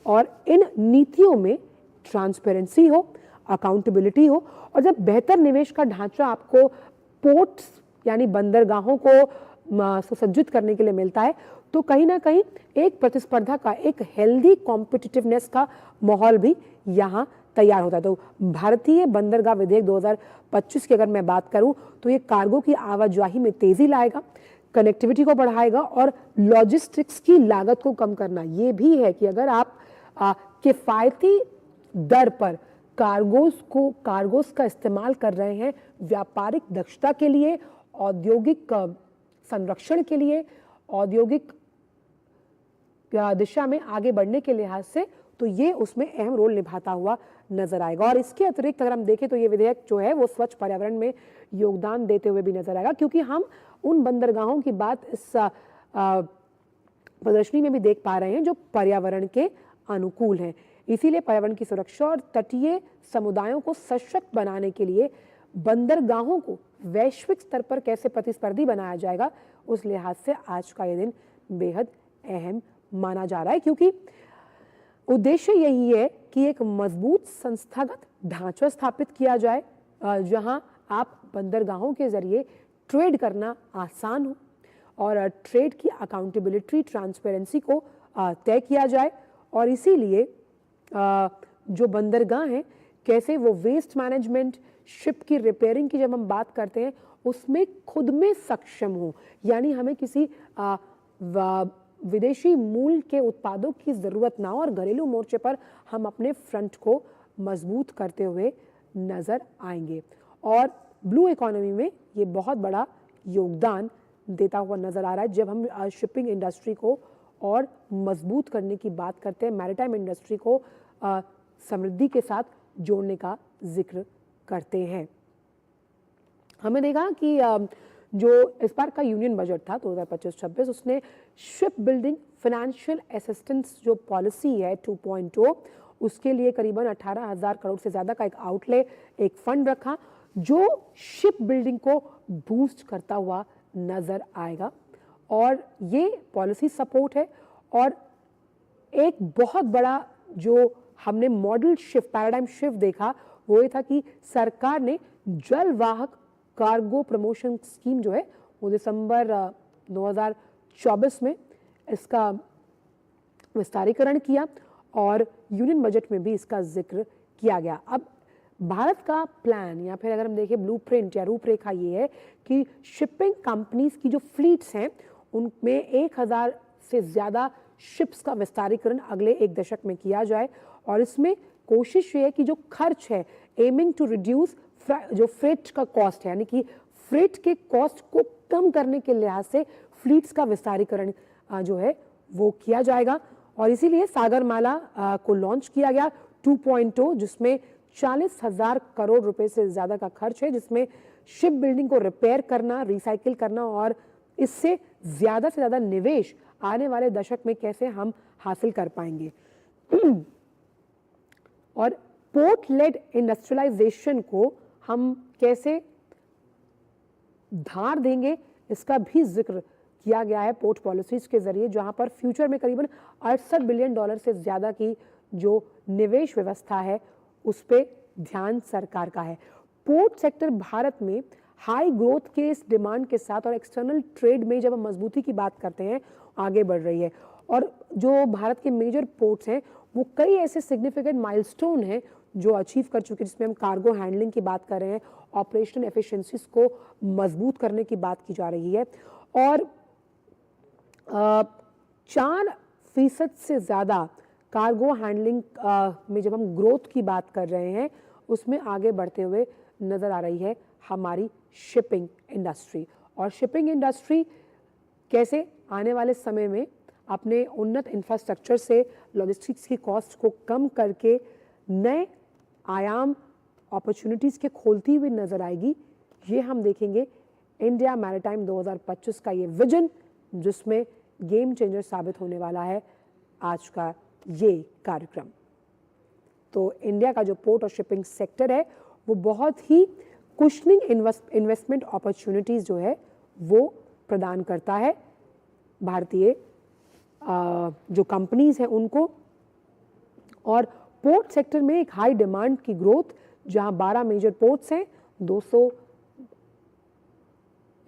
और इन नीतियों में ट्रांसपेरेंसी हो, अकाउंटेबिलिटी हो। और जब बेहतर निवेश का ढांचा आपको पोर्ट्स यानी बंदरगाहों को सुसज्जित करने के लिए मिलता है, तो कहीं ना कहीं एक प्रतिस्पर्धा का, एक हेल्दी कॉम्पिटिटिवनेस का माहौल भी यहाँ तैयार होता है। तो भारतीय बंदरगाह विधेयक 2025 की अगर मैं बात करूं तो ये कार्गो की आवाजाही में तेजी लाएगा, कनेक्टिविटी को बढ़ाएगा और लॉजिस्टिक्स की लागत को कम करना। ये भी है कि अगर आप किफ़ायती दर पर कार्गोस का इस्तेमाल कर रहे हैं व्यापारिक दक्षता के लिए, औद्योगिक संरक्षण के लिए, औद्योगिक दिशा में आगे बढ़ने के लिहाज से, तो ये उसमें अहम रोल निभाता हुआ नजर आएगा। और इसके अतिरिक्त अगर हम देखें तो ये विधेयक जो है वो स्वच्छ पर्यावरण में योगदान देते हुए भी नजर आएगा, क्योंकि हम उन बंदरगाहों की बात इस प्रदर्शनी में भी देख पा रहे हैं जो पर्यावरण के अनुकूल हैं। इसीलिए पर्यावरण की सुरक्षा और तटीय समुदायों को सशक्त बनाने के लिए बंदरगाहों को वैश्विक स्तर पर कैसे प्रतिस्पर्धी बनाया जाएगा, उस लिहाज से आज का ये दिन बेहद अहम माना जा रहा है, क्योंकि उद्देश्य यही है कि एक मजबूत संस्थागत ढांचा स्थापित किया जाए जहां आप बंदरगाहों के जरिए ट्रेड करना आसान हो और ट्रेड की अकाउंटेबिलिटी, ट्रांसपेरेंसी को तय किया जाए। और इसीलिए जो बंदरगाह हैं कैसे वो वेस्ट मैनेजमेंट, शिप की रिपेयरिंग की जब हम बात करते हैं उसमें खुद में सक्षम हो, यानी हमें किसी विदेशी मूल के उत्पादों की जरूरत ना हो और घरेलू मोर्चे पर हम अपने फ्रंट को मजबूत करते हुए नजर आएंगे। और ब्लू इकोनॉमी में ये बहुत बड़ा योगदान देता हुआ नजर आ रहा है जब हम शिपिंग इंडस्ट्री को और मजबूत करने की बात करते हैं, मैरिटाइम इंडस्ट्री को समृद्धि के साथ जोड़ने का जिक्र करते हैं। हमें देखा कि जो इस बार का यूनियन बजट था 2025-26, उसने शिप बिल्डिंग फाइनेंशियल असिस्टेंस जो पॉलिसी है 2.0, उसके लिए करीबन 18,000 करोड़ से ज़्यादा का एक आउटले, एक फंड रखा जो शिप बिल्डिंग को बूस्ट करता हुआ नजर आएगा। और ये पॉलिसी सपोर्ट है। और एक बहुत बड़ा जो हमने मॉडल शिफ्ट, पैराडाइम शिफ्ट देखा, वो ये था कि सरकार ने जलवाहक कार्गो प्रमोशन स्कीम जो है वो दिसंबर 2024 में इसका विस्तारीकरण किया और यूनियन बजट में भी इसका जिक्र किया गया। अब भारत का प्लान या फिर अगर हम देखें ब्लूप्रिंट या रूपरेखा ये है कि शिपिंग कंपनीज की जो फ्लीट्स हैं उनमें 1000 से ज़्यादा शिप्स का विस्तारीकरण अगले एक दशक में किया जाए। और इसमें कोशिश ये है कि जो खर्च है, एमिंग टू रिड्यूस जो फ्रेट का कॉस्ट है, यानी कि फ्रेट के कॉस्ट को कम करने के लिहाज से फ्लीट्स का विस्तारीकरण जो है वो किया जाएगा। और इसीलिए सागरमाला को लॉन्च किया गया 2.0, जिसमें 40,000 करोड़ रुपए से ज़्यादा का खर्च है, जिसमें शिप बिल्डिंग को रिपेयर करना, रिसाइकिल करना और इससे ज़्यादा से ज़्यादा निवेश आने वाले दशक में कैसे हम हासिल कर पाएंगे। और पोर्ट लेड इंडस्ट्रियलाइजेशन को हम कैसे धार देंगे, इसका भी जिक्र किया गया है पोर्ट पॉलिसीज के जरिए, जहां पर फ्यूचर में करीबन 68 बिलियन डॉलर से ज़्यादा की जो निवेश व्यवस्था है उस पर ध्यान सरकार का है। पोर्ट सेक्टर भारत में हाई ग्रोथ के इस डिमांड के साथ और एक्सटर्नल ट्रेड में जब हम मजबूती की बात करते हैं आगे बढ़ रही है। और जो भारत के मेजर पोर्ट्स हैं वो कई ऐसे सिग्निफिकेंट माइलस्टोन हैं जो अचीव कर चुके हैं, जिसमें हम कार्गो हैंडलिंग की बात कर रहे हैं, ऑपरेशनल एफिशिएंसीज को मजबूत करने की बात की जा रही है। और 4% से ज़्यादा कार्गो हैंडलिंग में जब हम ग्रोथ की बात कर रहे हैं उसमें आगे बढ़ते हुए नज़र आ रही है हमारी शिपिंग इंडस्ट्री। और शिपिंग इंडस्ट्री कैसे आने वाले समय में अपने उन्नत इंफ्रास्ट्रक्चर से लॉजिस्टिक्स की कॉस्ट को कम करके नए आयाम अपॉर्चुनिटीज़ के खोलती हुई नज़र आएगी, ये हम देखेंगे इंडिया मैरिटाइम 2025 का ये विजन, जिसमें गेम चेंजर साबित होने वाला है आज का ये कार्यक्रम। तो इंडिया का जो पोर्ट और शिपिंग सेक्टर है वो बहुत ही कुशनिंग इन्वेस्टमेंट अपॉर्चुनिटीज़ जो है वो प्रदान करता है भारतीय जो कंपनीज हैं उनको। और पोर्ट सेक्टर में एक हाई डिमांड की ग्रोथ, जहां 12 मेजर पोर्ट्स हैं, 200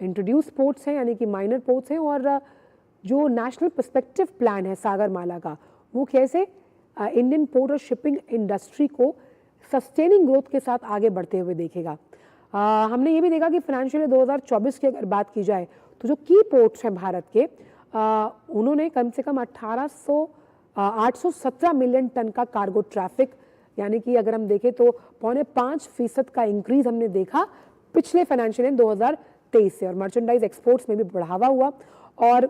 इंट्रोड्यूस पोर्ट्स हैं यानी कि माइनर पोर्ट्स हैं, और जो नेशनल पर्सपेक्टिव प्लान है सागरमाला का वो कैसे इंडियन पोर्ट और शिपिंग इंडस्ट्री को सस्टेनिंग ग्रोथ के साथ आगे बढ़ते हुए देखेगा। हमने ये भी देखा कि फाइनेंशियल ईयर 2024 की अगर बात की जाए तो जो की पोर्ट्स हैं भारत के, उन्होंने कम से कम 817 मिलियन टन का कार्गो ट्रैफिक, यानी कि अगर हम देखें तो 5.5% का इंक्रीज हमने देखा पिछले फाइनेंशियल ईयर 2023 से। और मर्चेंडाइज एक्सपोर्ट्स में भी बढ़ावा हुआ। और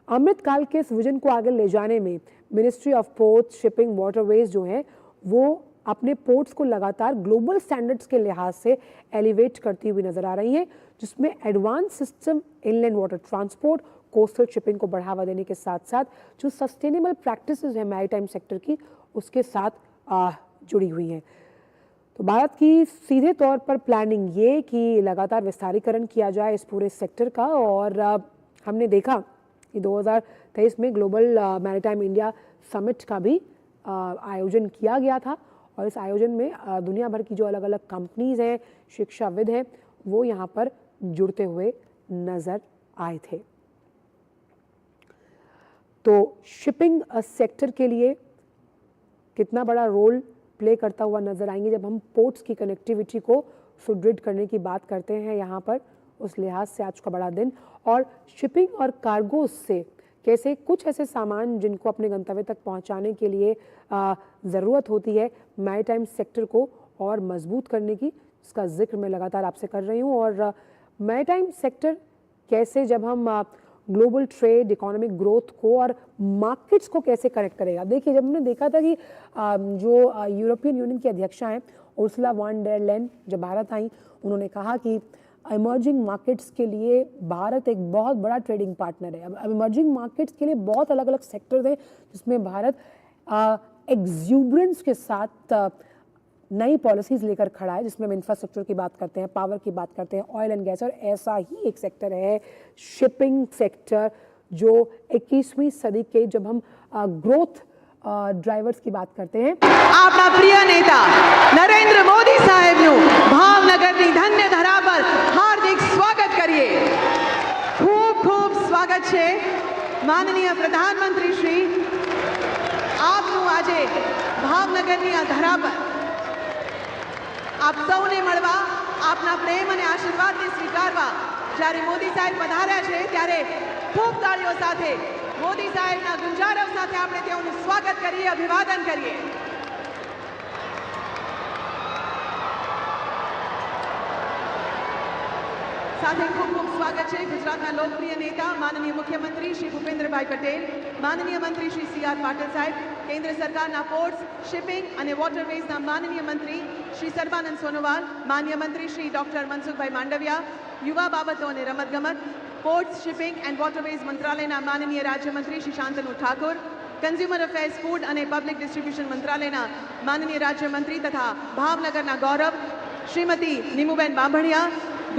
अमृतकाल के इस विजन को आगे ले जाने में ministry of ports, shipping, waterways जो है वो अपने पोर्ट्स को लगातार ग्लोबल स्टैंडर्ड्स के लिहाज से एलिवेट करती हुई नजर आ रही है, जिसमें advance system, inland water transport, coastal shipping को बढ़ावा देने के साथ साथ जो सस्टेनेबल प्रैक्टिसेस है मैरीटाइम सेक्टर की, उसके साथ जुड़ी हुई हैं। तो भारत की सीधे तौर पर प्लानिंग ये कि लगातार विस्तारीकरण किया जाए इस पूरे सेक्टर का। और हमने देखा कि 2023 में ग्लोबल मैरीटाइम इंडिया समिट का भी आयोजन किया गया था। और इस आयोजन में दुनिया भर की जो अलग अलग कंपनीज हैं, शिक्षाविद हैं, वो यहाँ पर जुड़ते हुए नजर आए थे। तो शिपिंग सेक्टर के लिए कितना बड़ा रोल प्ले करता हुआ नजर आएंगे जब हम पोर्ट्स की कनेक्टिविटी को सुदृढ़ करने की बात करते हैं यहाँ पर, उस लिहाज से आज का बड़ा दिन। और शिपिंग और कार्गो से कैसे कुछ ऐसे सामान जिनको अपने गंतव्य तक पहुंचाने के लिए ज़रूरत होती है मैरीटाइम सेक्टर को और मजबूत करने की, इसका जिक्र मैं लगातार आपसे कर रही हूँ। और मैरीटाइम सेक्टर कैसे जब हम ग्लोबल ट्रेड, इकोनॉमिक ग्रोथ को और मार्केट्स को कैसे कनेक्ट करेगा। देखिए, जब हमने देखा था कि जो यूरोपियन यूनियन की अध्यक्षा हैं उर्सुला वॉन डेर लेyen जब भारत आई, उन्होंने कहा कि इमर्जिंग मार्केट्स के लिए भारत एक बहुत बड़ा ट्रेडिंग पार्टनर है। अब इमर्जिंग मार्केट्स के लिए बहुत अलग अलग सेक्टर्स हैं जिसमें भारत एक्सूबरेंस के साथ नई पॉलिसीज लेकर खड़ा है, जिसमें हम इंफ्रास्ट्रक्चर की बात करते हैं, पावर की बात करते हैं, ऑयल एंड गैस। और ऐसा ही एक सेक्टर है शिपिंग सेक्टर, जो 21वीं सदी के जब हम ग्रोथ ડ્રાઈવર્સ की बात करते हैं। આપણા પ્રિય નેતા નરેન્દ્ર મોદી સાહેબનું ભાવનગરની ધન્ય ધરા પર હાર્દિક સ્વાગત કરીએ। ખૂબ ખૂબ સ્વાગત છે માનનીય પ્રધાનમંત્રી શ્રી, આપનું આજે ભાવનગરની આ ધરા પર આપ સૌને મળવા, આપના પ્રેમ અને આશીર્વાદને સ્વીકારવા જ્યારે મોદી સાહેબ પધાર્યા છે ત્યારે ખૂબ તાળીઓ સાથે મોદી સાહેબના ગુંજારવ સાથે આપણે તેઓનું સ્વાગત કરીએ, અભિવાદન કરીએ। સાથે ખૂબ ખૂબ સ્વાગત છે ગુજરાતના લોકપ્રિય નેતા માનનીય મુખ્યમંત્રી શ્રી ભૂપેન્દ્રભાઈ પટેલ, માનનીય મંત્રી શ્રી CR પાટીલ સાહેબ, કેન્દ્ર સરકારના પોર્ટ્સ, શિપિંગ અને વોટરવેઝના માનનીય મંત્રી શ્રી સર્બાનંદ સોનોવાલ, માન્ય મંત્રી શ્રી ડોક્ટર મનસુખભાઈ માંડવિયા, યુવા બાબતો અને રમતગમત, पोर्ट्स, शिपिंग एंड वॉटरवेज मंत्रालयના माननीय राज्यमंत्री Shri Shantanu Thakur, consumer affairs, food અને पब्लिक डिस्ट्रीब्यूशन मंत्रालयના माननीय राज्यमंत्री तथा भावनगरना गौरव श्रीमती नीमूबेन बांभणिया,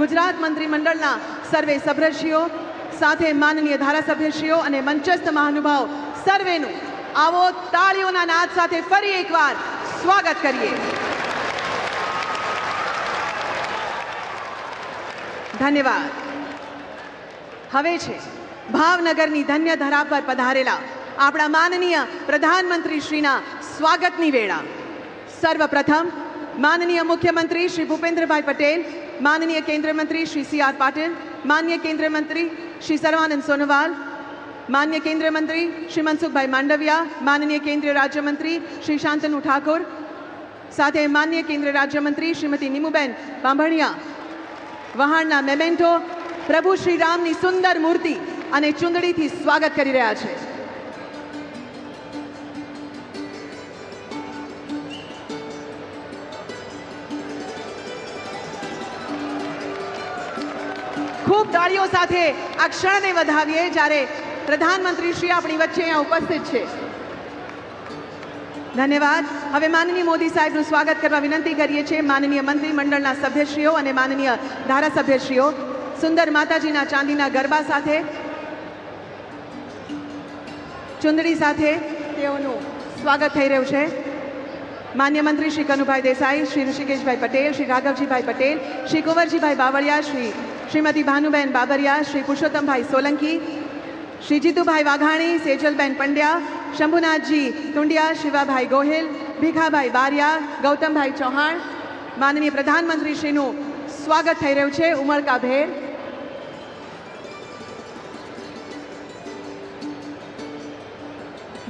गुजरात मंत्रीमंडळના सर्वे सभ्यश्रीओ, साथे माननीय धारासभ्यश्रीओ અને મંચસ્થ મહાનુભાવ સર્વેનું આવો તાળીઓના નાદ સાથે ફરી એકવાર સ્વાગત કરીએ। ધન્યવાદ। હવે છે ભાવનગરની ધન્ય ધરા પર પધારેલા આપણા માનનીય પ્રધાનમંત્રી શ્રીના સ્વાગતની વેળા। સર્વપ્રથમ માનનીય મુખ્યમંત્રી શ્રી ભૂપેન્દ્રભાઈ પટેલ, માનનીય કેન્દ્રીય મંત્રી શ્રી CR પાટીલ, માન્ય કેન્દ્રીય મંત્રી શ્રી સર્વાનંદ સોનોવાલ, માન્ય કેન્દ્રીય મંત્રી શ્રી મનસુખભાઈ માંડવિયા, માનનીય કેન્દ્રીય રાજ્યમંત્રી શ્રી શાંતनु ઠાકોર, સાથે માન્ય કેન્દ્રીય રાજ્યમંત્રી શ્રીમતી નીમુબેન બાંભણિયા વહાણના મેમેન્ટો પ્રભુ શ્રી રામની સુંદર મૂર્તિ અને ચુંદડીથી સ્વાગત કરી રહ્યા છે। ખૂબ તાળીઓ સાથે આ ક્ષણને વધાવીએ જ્યારે પ્રધાનમંત્રી શ્રી આપણી વચ્ચે અહીંયા ઉપસ્થિત છે। ધન્યવાદ। હવે માનનીય મોદી સાહેબનું સ્વાગત કરવા વિનંતી કરીએ છીએ માનનીય મંત્રીમંડળના સભ્યશ્રીઓ અને માનનીય ધારાસભ્યશ્રીઓ સુંદર માતાજીના ચાંદીના ગરબા સાથે ચુંદડી સાથે તેઓનું સ્વાગત થઈ રહ્યું છે। માન્ય મંત્રી શ્રી કનુભાઈ દેસાઈ, શ્રી ઋષિકેશભાઈ પટેલ, શ્રી રાઘવજીભાઈ પટેલ, શ્રી કુંવરજીભાઈ બાવળિયા, શ્રીમતી ભાનુબેન બાબરિયા, શ્રી પુરુષોત્તમભાઈ સોલંકી, શ્રી જીતુભાઈ વાઘાણી, સેજલબેન પંડ્યા, શંભુનાથજી ટુંડિયા, શિવાભાઈ ગોહિલ, ભીખાભાઈ બારિયા, ગૌતમભાઈ ચૌહાણ, માનનીય પ્રધાનમંત્રી શ્રીનું સ્વાગત થઈ રહ્યું છે ઉમળકાભેર।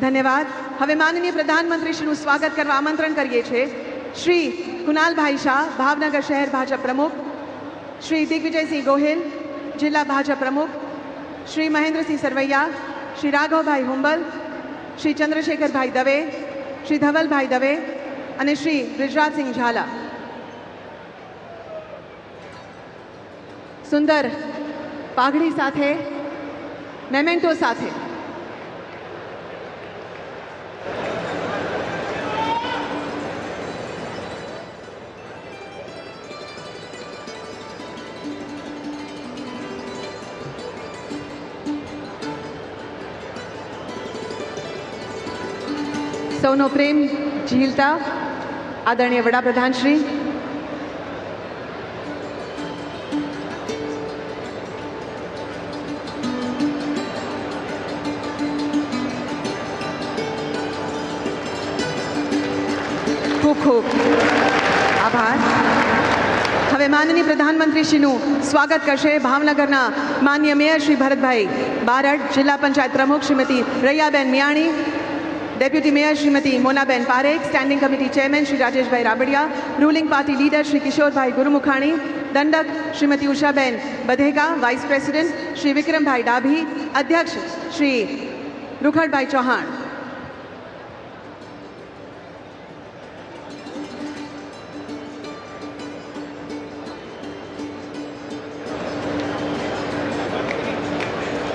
ધન્યવાદ. હવે માનનીય પ્રધાનમંત્રીશ્રીનું સ્વાગત કરવા આમંત્રણ કરીએ છીએ શ્રી કુનાલભાઈ શાહ, ભાવનગર શહેર ભાજપ પ્રમુખ, શ્રી દિગ્વિજયસિંહ ગોહિલ, જિલ્લા ભાજપ પ્રમુખ, શ્રી મહેન્દ્રસિંહ સરવૈયા, શ્રી રાઘવભાઈ હુંબલ, શ્રી ચંદ્રશેખરભાઈ દવે, શ્રી ધવલભાઈ દવે અને શ્રી બ્રિજરાજસિંહ ઝાલા. સુંદર પાઘડી સાથે, મેમેન્ટો સાથે સૌનો પ્રેમ ઝીલતા આદરણીય વડાપ્રધાન શ્રી, ખૂબ ખૂબ આભાર. હવે માનનીય પ્રધાનમંત્રીશ્રીનું સ્વાગત કરશે ભાવનગરના માનનીય મેયર શ્રી ભરતભાઈ બારડ, જિલ્લા પંચાયત પ્રમુખ Shrimati Raiyaben Miyani, deputy mayor Shrimati Monaben Parekh, standing committee chairman Shri Rajesh bhai Rabadiya, ruling party leader Shri Kishor bhai Gurumukhani, दंडक श्रीमती उषाबेन बधेगा, वाइस प्रेसिडेंट श्री विक्रम भाई डाभी, अध्यक्ष श्री रुखड़ भाई चौहान.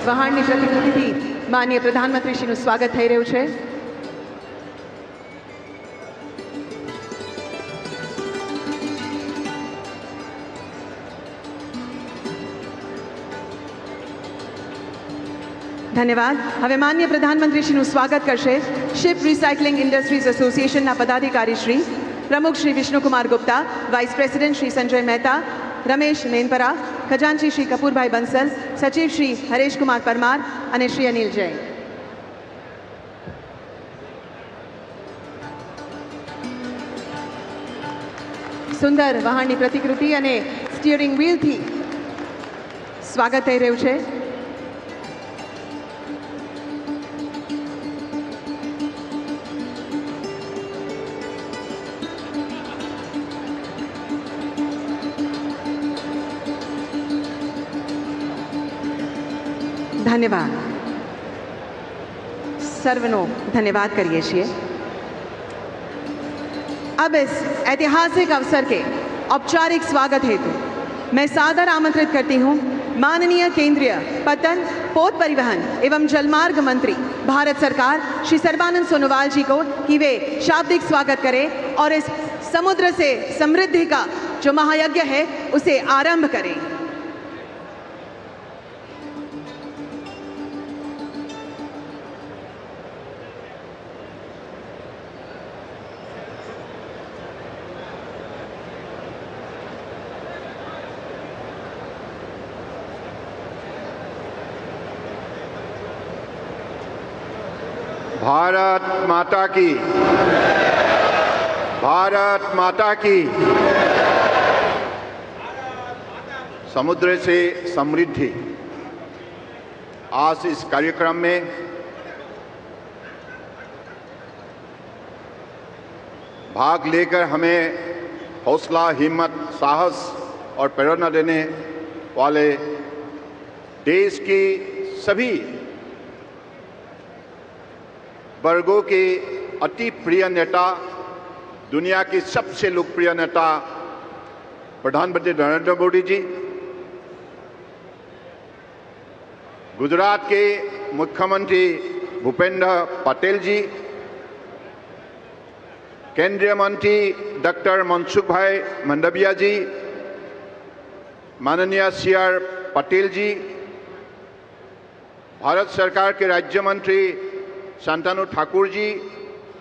વહાણની પ્રતિકૃતિથી માનનીય પ્રધાનમંત્રીશ્રીનું સ્વાગત થઈ રહ્યું છે. ધન્યવાદ. હવે માનનીય પ્રધાનમંત્રીશ્રીનું સ્વાગત કરશે શિપ રિસાયકલિંગ ઇન્ડસ્ટ્રીઝ એસોસિએશનના પદાધિકારી શ્રી, પ્રમુખ શ્રી વિષ્ણુકુમાર ગુપ્તા, વાઇસ પ્રેસિડેન્ટ શ્રી સંજય મહેતા, રમેશ મેનપરા, ખજાનચી શ્રી કપૂરભાઈ બંસલ, સચિવ શ્રી હરેશકુમાર પરમાર અને શ્રી અનિલ જૈન. સુંદર વહાણની પ્રતિકૃતિ અને સ્ટીયરિંગ વ્હીલથી સ્વાગત થઈ રહ્યું છે. ધન્યવાદ. સર્વનો ધન્યવાદ કરીએ છીએ. अब इस ऐतिहासिक अवसर के औपचारिक स्वागत हेतु मैं सादर आमंत्रित करती हूं माननीय केंद्रीय पत्तन, पोत परिवहन एवं जलमार्ग मंत्री भारत सरकार श्री सर्बानंद सोनोवाल जी को कि वे शाब्दिक स्वागत करें और इस समुद्र से समृद्धि का जो महायज्ञ है उसे आरंभ करें. भारत माता की, भारत माता की. समुद्र से समृद्धि, आज इस कार्यक्रम में भाग लेकर हमें हौसला, हिम्मत, साहस और प्रेरणा देने वाले देश की सभी वर्गों के अति प्रिय नेता, दुनिया के सबसे लोकप्रिय नेता प्रधानमंत्री नरेंद्र मोदी जी, गुजरात के मुख्यमंत्री भूपेंद्र पटेल जी, केंद्रीय मंत्री डॉक्टर मनसुख भाई मंडविया जी, माननीय CR पटेल जी, भारत सरकार के राज्य मंत्री शांतनु ठाकुर जी,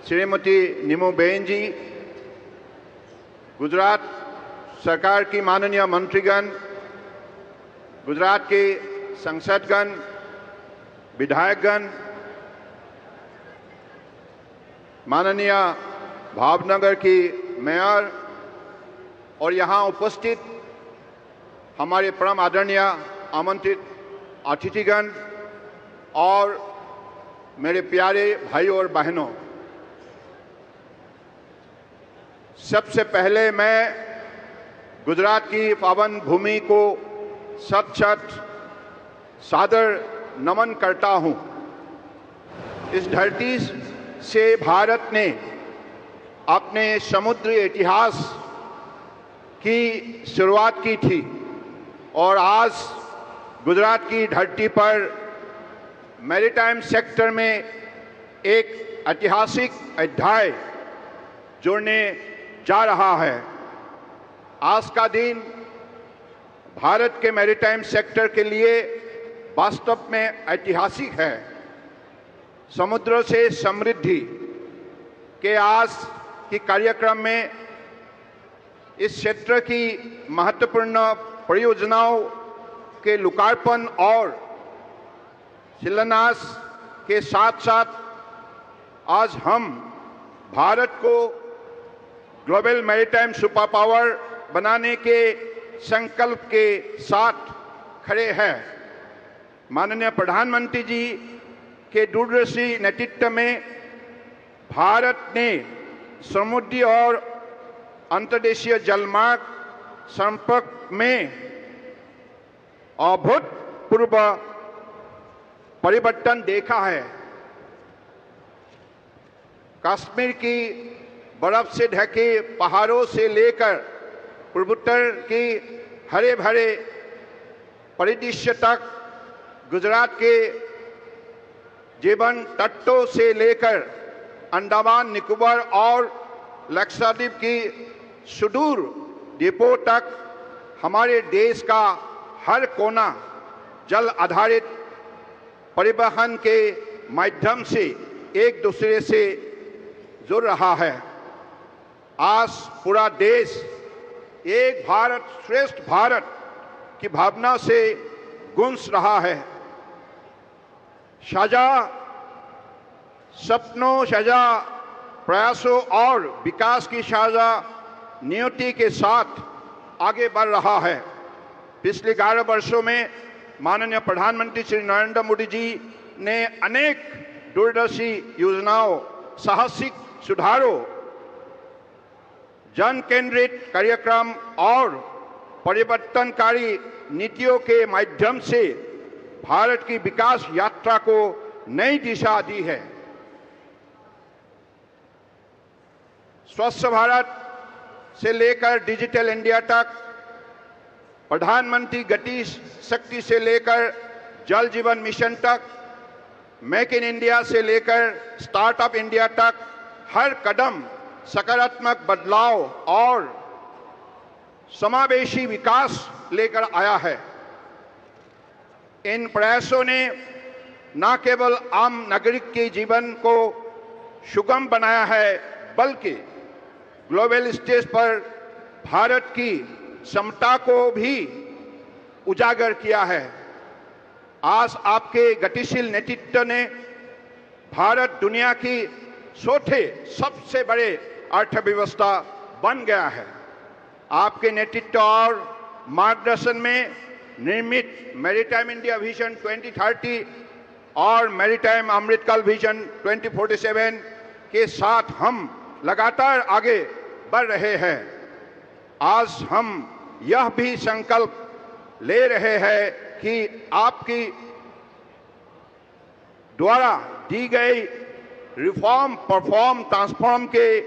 श्रीमती नीमूबेन जी, गुजरात सरकार की माननीय मंत्रीगण, गुजरात के संसदगण, विधायकगण, माननीय भावनगर की मेयर और यहाँ उपस्थित हमारे परम आदरणीय आमंत्रित अतिथिगण और मेरे प्यारे भाइयों और बहनों, सबसे पहले मैं गुजरात की पावन भूमि को सत सत सादर नमन करता हूं। इस धरती से भारत ने अपने समुद्री इतिहास की शुरुआत की थी और आज गुजरात की धरती पर मैरीटाइम सेक्टर में एक ऐतिहासिक अध्याय जोड़ने जा रहा है। आज का दिन भारत के मैरीटाइम सेक्टर के लिए वास्तव में ऐतिहासिक है। समुद्र से समृद्धि के आज की कार्यक्रम में इस क्षेत्र की महत्वपूर्ण परियोजनाओं के लोकार्पण और शिलान्यास के साथ साथ आज हम भारत को ग्लोबल मैरीटाइम सुपर पावर बनाने के संकल्प के साथ खड़े हैं। माननीय प्रधानमंत्री जी के दूरदर्शी नेतृत्व में भारत ने समुद्री और अंतर्देशीय जलमार्ग संपर्क में अभूतपूर्व परिवर्तन देखा है। कश्मीर की बर्फ से ढके पहाड़ों से लेकर पूर्वोत्तर की हरे भरे परिदृश्य तक, गुजरात के जीवन तटों से लेकर अंडमान निकोबार और लक्षद्वीप की सुदूर द्वीपों तक हमारे देश का हर कोना जल आधारित परिवहन के माध्यम से एक दूसरे से जुड़ रहा है। आज पूरा देश एक भारत श्रेष्ठ भारत की भावना से गूंज रहा है। साझा सपनों, साझा प्रयासों और विकास की साझा नियति के साथ आगे बढ़ रहा है। पिछले 11 वर्षों में माननीय प्रधानमंत्री श्री नरेंद्र मोदी जी ने अनेक दूरदर्शी योजनाओं, साहसिक सुधारों, जन केंद्रित कार्यक्रम और परिवर्तनकारी नीतियों के माध्यम से भारत की विकास यात्रा को नई दिशा दी है। स्वच्छ भारत से लेकर डिजिटल इंडिया तक, प्रधानमंत्री गति शक्ति से लेकर जल जीवन मिशन तक, मेक इन इंडिया से लेकर स्टार्टअप इंडिया तक, हर कदम सकारात्मक बदलाव और समावेशी विकास लेकर आया है। इन प्रयासों ने न केवल आम नागरिक के जीवन को सुगम बनाया है, बल्कि ग्लोबल स्टेज पर भारत की क्षमता को भी उजागर किया है। आज आपके गतिशील नेतृत्व ने भारत दुनिया की चौथे सबसे बड़े अर्थव्यवस्था बन गया है। आपके नेतृत्व और मार्गदर्शन में निर्मित मैरीटाइम इंडिया विजन 2030 और मैरीटाइम अमृतकाल विजन 2047 के साथ हम लगातार आगे बढ़ रहे हैं। आज हम यह भी संकल्प ले रहे हैं कि आपकी द्वारा दी गई रिफॉर्म, परफॉर्म, ट्रांसफॉर्म के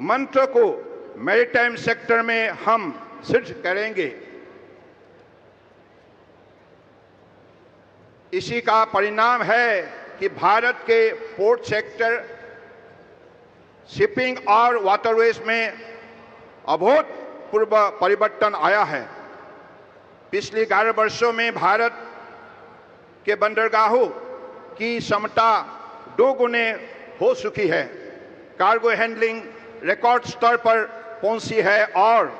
मंत्र को मैरीटाइम सेक्टर में हम सिद्ध करेंगे। इसी का परिणाम है कि भारत के पोर्ट सेक्टर, शिपिंग और वाटरवेज में अभूतपूर्व परिवर्तन आया है। पिछले 11 वर्षों में भारत के बंदरगाहों की क्षमता 2 गुने हो चुकी है। कार्गो हैंडलिंग रिकॉर्ड स्तर पर पहुंची है और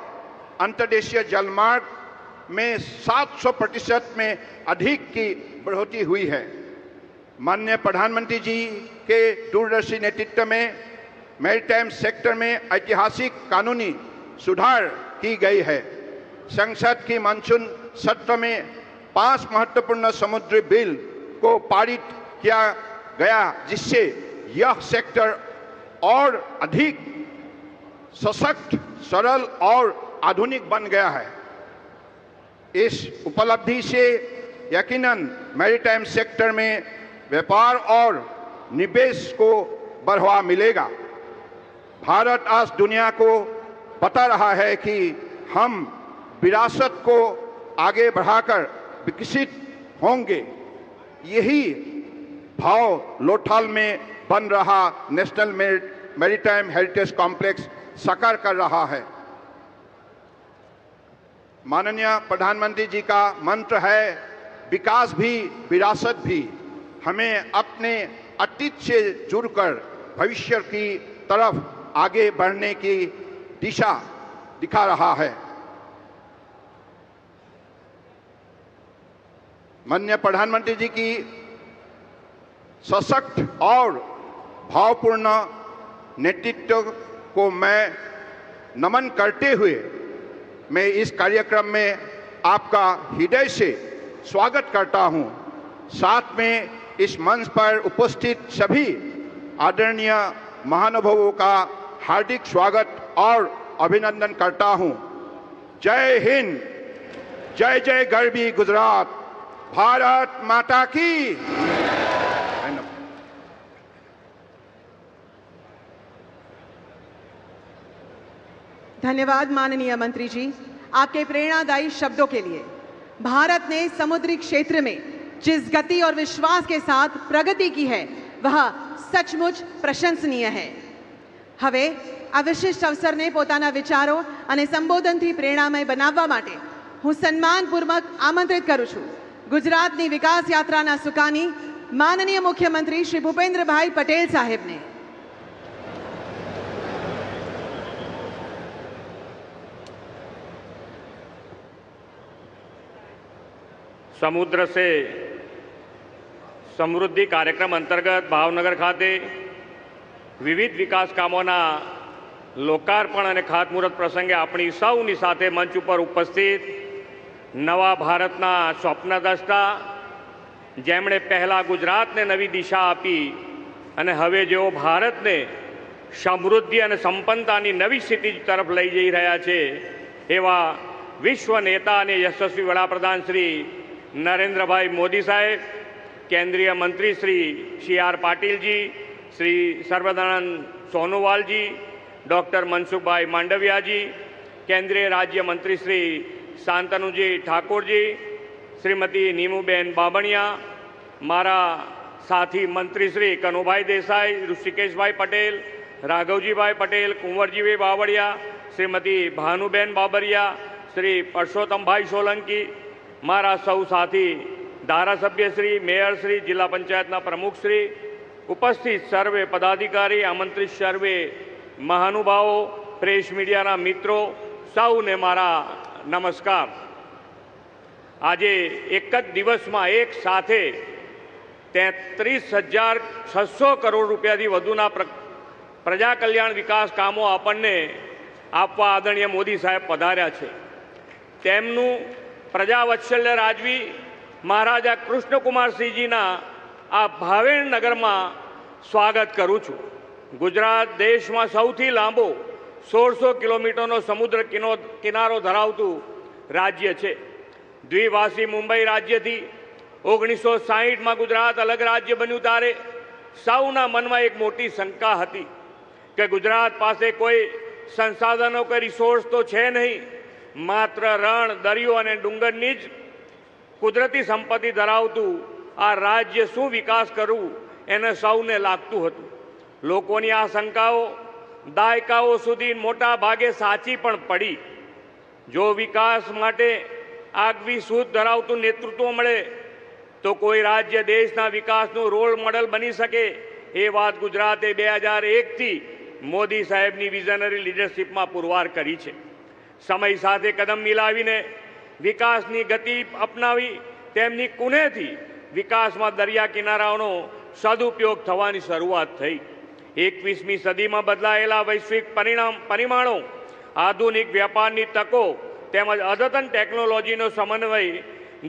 अंतर्देशीय जलमार्ग में 700% में अधिक की बढ़ोतरी हुई है। माननीय प्रधानमंत्री जी के दूरदर्शी नेतृत्व में मैरीटाइम सेक्टर में ऐतिहासिक कानूनी सुधार की गई है। संसद की मानसून सत्र में 5 महत्वपूर्ण समुद्री बिल को पारित किया गया, जिससे यह सेक्टर और अधिक सशक्त, सरल और आधुनिक बन गया है। इस उपलब्धि से यकीनन मैरीटाइम सेक्टर में व्यापार और निवेश को बढ़ावा मिलेगा। भारत आज दुनिया को बता रहा है कि हम विरासत को आगे बढ़ाकर विकसित होंगे। यही भाव लोथल में बन रहा नेशनल मैरीटाइम हेरिटेज कॉम्प्लेक्स साकार कर रहा है। माननीय प्रधानमंत्री जी का मंत्र है, विकास भी विरासत भी। हमें अपने अतीत से जुड़कर भविष्य की तरफ आगे बढ़ने की दिशा दिखा रहा है। माननीय प्रधानमंत्री जी की सशक्त और भावपूर्ण नेतृत्व को मैं नमन करते हुए मैं इस कार्यक्रम में आपका हृदय से स्वागत करता हूं। साथ में इस मंच पर उपस्थित सभी आदरणीय महानुभावों का हार्दिक स्वागत और अभिनंदन करता हूं। जय हिंद, जय जय गरवी गुजरात, भारत माता की। धन्यवाद माननीय मंत्री जी, आपके प्रेरणादायी शब्दों के लिए। भारत ने समुद्री क्षेत्र में जिस गति और विश्वास के साथ प्रगति की है वह सचमुच प्रशंसनीय है। હવે આ વિશિષ્ટ અવસરને પોતાના વિચારો અને સંબોધનથી પ્રેરણામય બનાવવા માટે હું સન્માનપૂર્વક આમંત્રિત કરું છું ગુજરાતની વિકાસ યાત્રાના સુકાની માનનીય મુખ્યમંત્રી શ્રી ભૂપેન્દ્રભાઈ પટેલ સાહેબને। समुद्र से समृद्धि कार्यक्रम अंतर्गत भावनगर खाते विविध विकास कामोना लोकार्पण और खातमुहूर्त प्रसंगे अपनी सौनी साथे मंच पर उपस्थित नवा भारतना स्वप्नद्रष्टा जेमणे पहला गुजरात ने नवी दिशा आपी अने हवे जेओ भारत ने समृद्धि और संपन्नतानी नवी स्थिति तरफ लई जई रह्या छे एवा विश्व नेता और यशस्वी वडाप्रधान श्री नरेंद्र भाई मोदी साहेब, केंद्रीय मंत्री श्री CR पाटिल जी, श्री सर्बानंद सोनोवाल जी, डॉक्टर मनसुख भाई मांडविया जी, केंद्रीय राज्य मंत्री श्री शांतनु जी ठाकुर जी, श्रीमती नीमूबेन बाबणिया, मारा साथी मंत्री श्री कनुभाई देसाई, ऋषिकेश भाई पटेल, राघवजी भाई पटेल, कुंवरजी भाई बावड़िया, श्रीमती भानुबेन बाबरिया, श्री परसोत्तम भाई सोलंकी, मारा सौ साथी धारासभ्य श्री, मेयर श्री, जिला पंचायतना प्रमुख श्री, उपस्थित सर्वे पदाधिकारी, आमंत्रित सर्वे महानुभावों, प्रेस मीडिया मित्रों, सौने मारा नमस्कार। आज एक ज दिवस में एक साथे 33,600 करोड़ रुपया थी वधुना प्रजा कल्याण विकास कामों आपने आपवा आदरणीय मोदी साहेब पधार्या छे। तेमनु प्रजा वत्सल्य राजवी महाराजा कृष्णकुमार सिंहजीना आ भावेण नगर में स्वागत करूँ छूँ। गुजरात देश में सौथी लांबो 1600 किलोमीटर समुद्र किनारो धरावतु राज्य है। द्विभाषी मुंबई राज्य थी 1960 में गुजरात अलग राज्य बन्यु तारे सौना मन में एक मोटी शंका हती कि गुजरात पासे कोई संसाधनों के रिसोर्स तो है नहीं, मात्र रण, दरियो और डूंगरनी ज कुदरती संपत्ति धरावतु आ राज्य शू विकास करूँ एने सौने लागतुं हतुं। लोकोनी आ शंकाओ दायकाओ सुधी मोटा भागे साची पण पड़ी। जो विकास माटे आगवी सूझ धरावतुं नेतृत्व मळे तो कोई राज्य देशना विकासनुं रोल मॉडल बनी सके ए बात गुजराते 2001 थी मोदी साहेबनी विजनरी लीडरशीप में पुरवार करी छे। समय साथे कदम मिलावीने विकासनी गति अपनावी तेमनी कुनेथी विकास में दरिया किनाराओनो सदुपयोग थवानी शरूआत थई। 21મી सदी में बदलायेला वैश्विक परिमाणों, आधुनिक व्यापारनी तको तेमज अद्यतन टेक्नोलॉजीनो समन्वय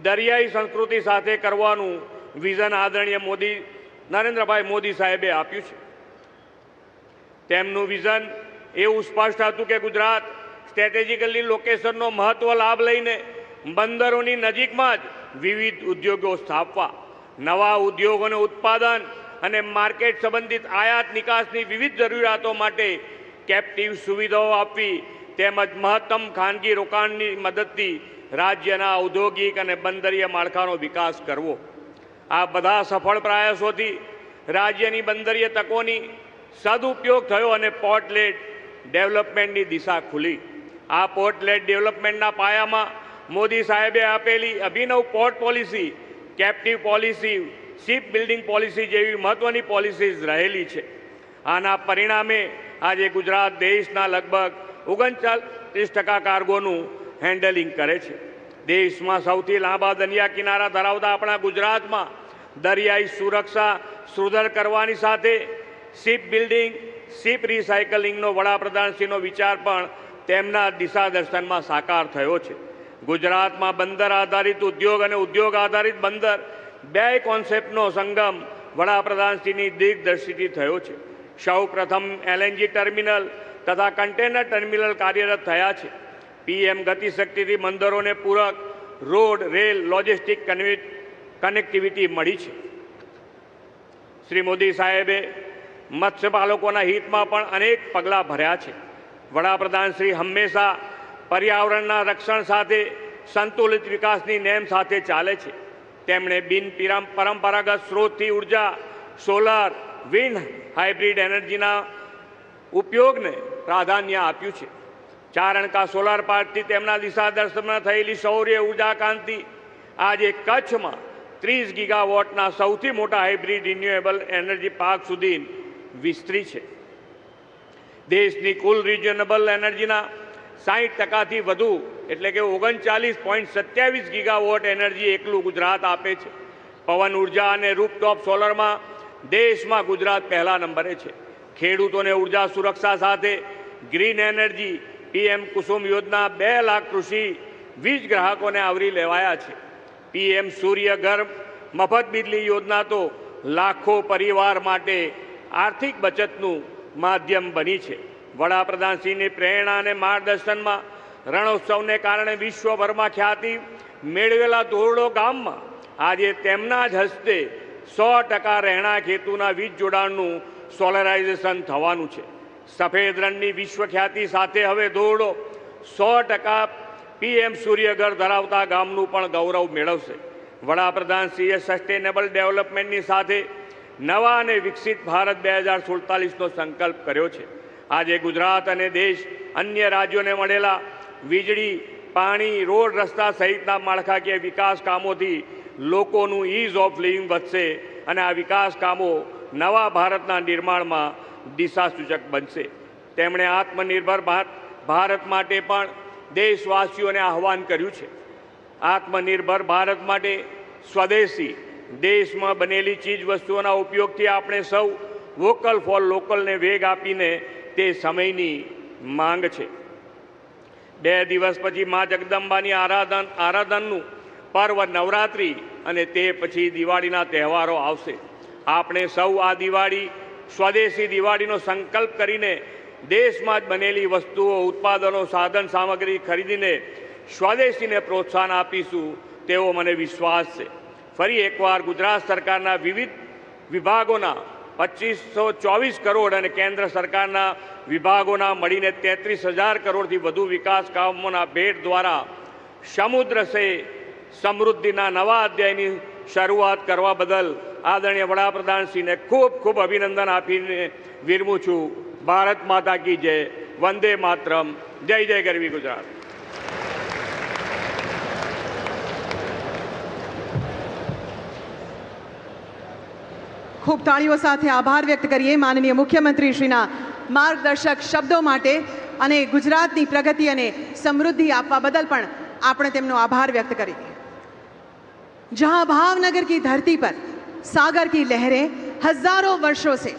दरियाई संस्कृति साथे करवानुं विजन आदरणीय मोदी નરેન્દ્રભાઈ મોદી સાહેબે આપ્યું છે. તેમનું વિઝન એવું સ્પષ્ટ હતું કે ગુજરાત સ્ટ્રેટેજિકલી લોકેશનનો મહત્વ લાભ લઈને બંદરોની નજીકમાં જ વિવિધ ઉદ્યોગો સ્થાપવા, નવા ઉદ્યોગોને ઉત્પાદન અને માર્કેટ સંબંધિત આયાત નિકાસની વિવિધ જરૂરિયાતો માટે કેપ્ટિવ સુવિધાઓ આપવી તેમજ મહત્તમ ખાનગી રોકાણની મદદથી રાજ્યના ઔદ્યોગિક અને બંદરીય માળખાનો વિકાસ કરવો. આ બધા સફળ પ્રયાસોથી રાજ્યની બંદરીય તકોની સદુપયોગ થયો અને પોર્ટ લેડ ડેવલપમેન્ટની દિશા ખુલી. આ પોર્ટ લેડ ડેવલપમેન્ટના પાયામાં મોદી સાહેબે આપેલી અભિનવ port policy, captive policy, ship building policy જેવી મહત્વની પોલિસીઝ રહેલી છે. આના પરિણામે આજે ગુજરાત દેશના લગભગ 39% કાર્ગોનું હેન્ડલિંગ કરે છે. દેશમાં સૌથી લાંબા દરિયા કિનારા ધરાવતા આપણા ગુજરાતમાં દરિયાઈ સુરક્ષા સુદૃઢ કરવાની સાથે શિપ બિલ્ડિંગ, શિપ રિસાયકલિંગનો વડાપ્રધાનશ્રીનો વિચાર પણ તેમના દિશા દર્શનમાં સાકાર થયો છે. ગુજરાતમાં બંદર આધારિત ઉદ્યોગ અને ઉદ્યોગ આધારિત બંદર બે કોન્સેપ્ટનો સંગમ વડાપ્રધાનશ્રીની દિગ્દર્શિથી થયો છે. સૌ પ્રથમ LNG ટર્મિનલ તથા કન્ટેનર ટર્મિનલ કાર્યરત થયા છે. PM ગતિશક્તિથી બંદરોને પૂરક રોડ, રેલ, લોજિસ્ટિક કનેક્ટિવિટી મળી છે. શ્રી મોદી સાહેબે મત્સ્યપાલકોના હિતમાં પણ અનેક પગલાં ભર્યા છે. વડાપ્રધાન શ્રી હંમેશા પર્યાવરણના રક્ષણ સાથે સંતુલિત વિકાસની નેમ સાથે ચાલે છે. તેમણે પરંપરાગત સ્ત્રોતથી ઉર્જા, સોલાર, વિન્ડ, હાઇબ્રિડ એનર્જીના ઉપયોગને પ્રાધાન્ય આપ્યું છે. ચારણકા સોલાર પાર્કથી તેમના દિશા દર્શનમાં થયેલી સૌર ઉર્જા ક્રાંતિ આજે કચ્છમાં 30 ગીગાવોટના સૌથી મોટા હાઇબ્રિડ રિન્યુએબલ એનર્જી પાર્ક સુધી વિસ્તરી છે. દેશની કુલ રિન્યુએબલ એનર્જીના 60%થી વધુ એટલે કે 39.27 ગીગાવોટ એનર્જી એકલું ગુજરાત આપે છે. પવન ઉર્જા અને રૂફટોપ સોલરમાં દેશમાં ગુજરાત પહેલા નંબરે છે. ખેડૂતોને ઉર્જા સુરક્ષા સાથે ગ્રીન એનર્જી PM કુસુમ યોજના 2 લાખ કૃષિ વીજ ગ્રાહકોને આવરી લેવાયા છે. PM સૂર્ય ઘર મફત બિજલી યોજના તો લાખો પરિવાર માટે આર્થિક બચતનું માધ્યમ બની છે. વડાપ્રધાનશ્રીની પ્રેરણા અને માર્ગદર્શનમાં રણોત્સવને કારણે વિશ્વભરમાં ખ્યાતિ મેળવેલા ધોરડો ગામમાં આજે તેમના જ હસ્તે 100% રહેણાંક હેતુના વીજ જોડાણનું સોલરાઇઝેશન થવાનું છે. સફેદ રણની વિશ્વ ખ્યાતિ સાથે હવે ધોરડો 100% PM સૂર્યઘર ધરાવતા ગામનું પણ ગૌરવ મેળવશે. વડાપ્રધાનશ્રીએ સસ્ટેનેબલ ડેવલપમેન્ટની સાથે નવા અને વિકસિત ભારત 2047નો સંકલ્પ કર્યો છે. આજે ગુજરાત અને દેશ અન્ય રાજ્યોને મળેલા વીજળી, પાણી, રોડ, રસ્તા સહિતના માળખાકીય વિકાસ કામોથી લોકોનું ઇઝ ઓફ લિવિંગ વધશે અને આ વિકાસ કામો નવા ભારતના નિર્માણમાં દિશાસૂચક બનશે. તેમણે આત્મનિર્ભર ભારત માટે પણ દેશવાસીઓને આહ્વાન કર્યું છે. આત્મનિર્ભર ભારત માટે સ્વદેશી દેશમાં બનેલી ચીજ વસ્તુઓના ઉપયોગથી આપણે સૌ વોકલ ફોર લોકલને વેગ આપીને તે સમયની માંગ છે. 2 દિવસ પછી મા જગદંબાની આરાધનનું પર્વ નવરાત્રિ અને તે પછી દિવાળીના તહેવારો આવશે. આપણે સૌ આ દિવાળી સ્વદેશી દિવાળીનો સંકલ્પ કરીને દેશમાં જ બનેલી વસ્તુઓ, ઉત્પાદનો, સાધન સામગ્રી ખરીદીને સ્વદેશીને પ્રોત્સાહન આપીશું તેવો મને વિશ્વાસ છે. ફરી એકવાર ગુજરાત સરકારના વિવિધ વિભાગોના 2524 કરોડ અને કેન્દ્ર સરકારના વિભાગોના મળીને 33,000 કરોડથી વધુ વિકાસ કામોના ભેટ દ્વારા સમુદ્ર સે સમૃદ્ધિના નવા અધ્યાયની શરૂઆત કરવા બદલ આદરણીય વડાપ્રધાનશ્રીને ખૂબ ખૂબ અભિનંદન આપીને વિરમું છું. ભારત માતા કી જય. વંદે માતરમ. જય જય ગરવી ગુજરાત. ખૂબ તાળીઓ સાથે આભાર વ્યક્ત કરીએ માનનીય મુખ્યમંત્રી શ્રીના માર્ગદર્શક શબ્દો માટે અને ગુજરાતની પ્રગતિ અને સમૃદ્ધિ આપવા બદલ પણ આપણે તેમનો આભાર व्यक्त કરીએ. जहां भावनगर की धरती पर सागर की लहरें हजारों वर्षों से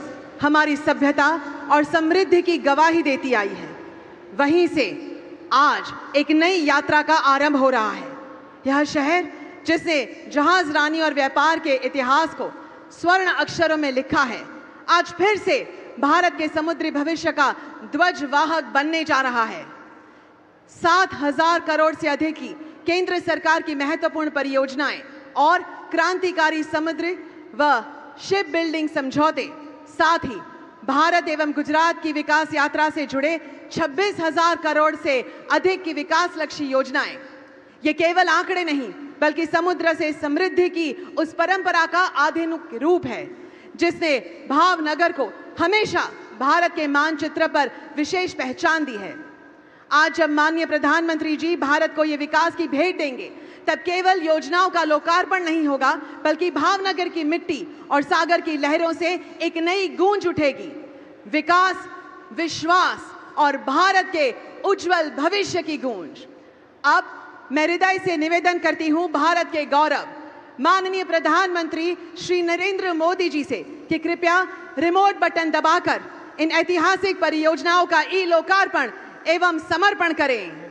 हमारी सभ्यता और समृद्धि की गवाही देती आई है, वहीं से आज एक नई यात्रा का आरंभ हो रहा है. यह शहर जिसने जहाज रानी और व्यापार के इतिहास को स्वर्ण अक्षरों में लिखा है। आज फिर से भारत के समुद्री भविष्य का ध्वजवाहक बनने जा रहा है। 7,000 करोड़ से अधिक की केंद्र सरकार की महत्वपूर्ण परियोजनाएं और क्रांतिकारी समुद्री व शिप बिल्डिंग समझौते, साथ ही भारत एवं गुजरात की विकास यात्रा से जुड़े 26,000 करोड़ से अधिक की विकास लक्ष्य योजनाएं, ये केवल आंकड़े नहीं बल्कि समुद्र से समृद्धि की उस परंपरा का आधुनिक रूप है जिसने भावनगर को हमेशा भारत के मानचित्र पर विशेष पहचान दी है। आज जब माननीय प्रधानमंत्री जी भारत को ये विकास की भेंट देंगे, तब केवल योजनाओं का लोकार्पण नहीं होगा बल्कि भावनगर की मिट्टी और सागर की लहरों से एक नई गूंज उठेगी। विकास, विश्वास और भारत के उज्जवल भविष्य की गूंज। अब मैं हृदय से निवेदन करती हूं भारत के गौरव माननीय प्रधानमंत्री श्री नरेंद्र मोदी जी से कि कृपया रिमोट बटन दबाकर इन ऐतिहासिक परियोजनाओं का ई लोकार्पण एवं समर्पण करें।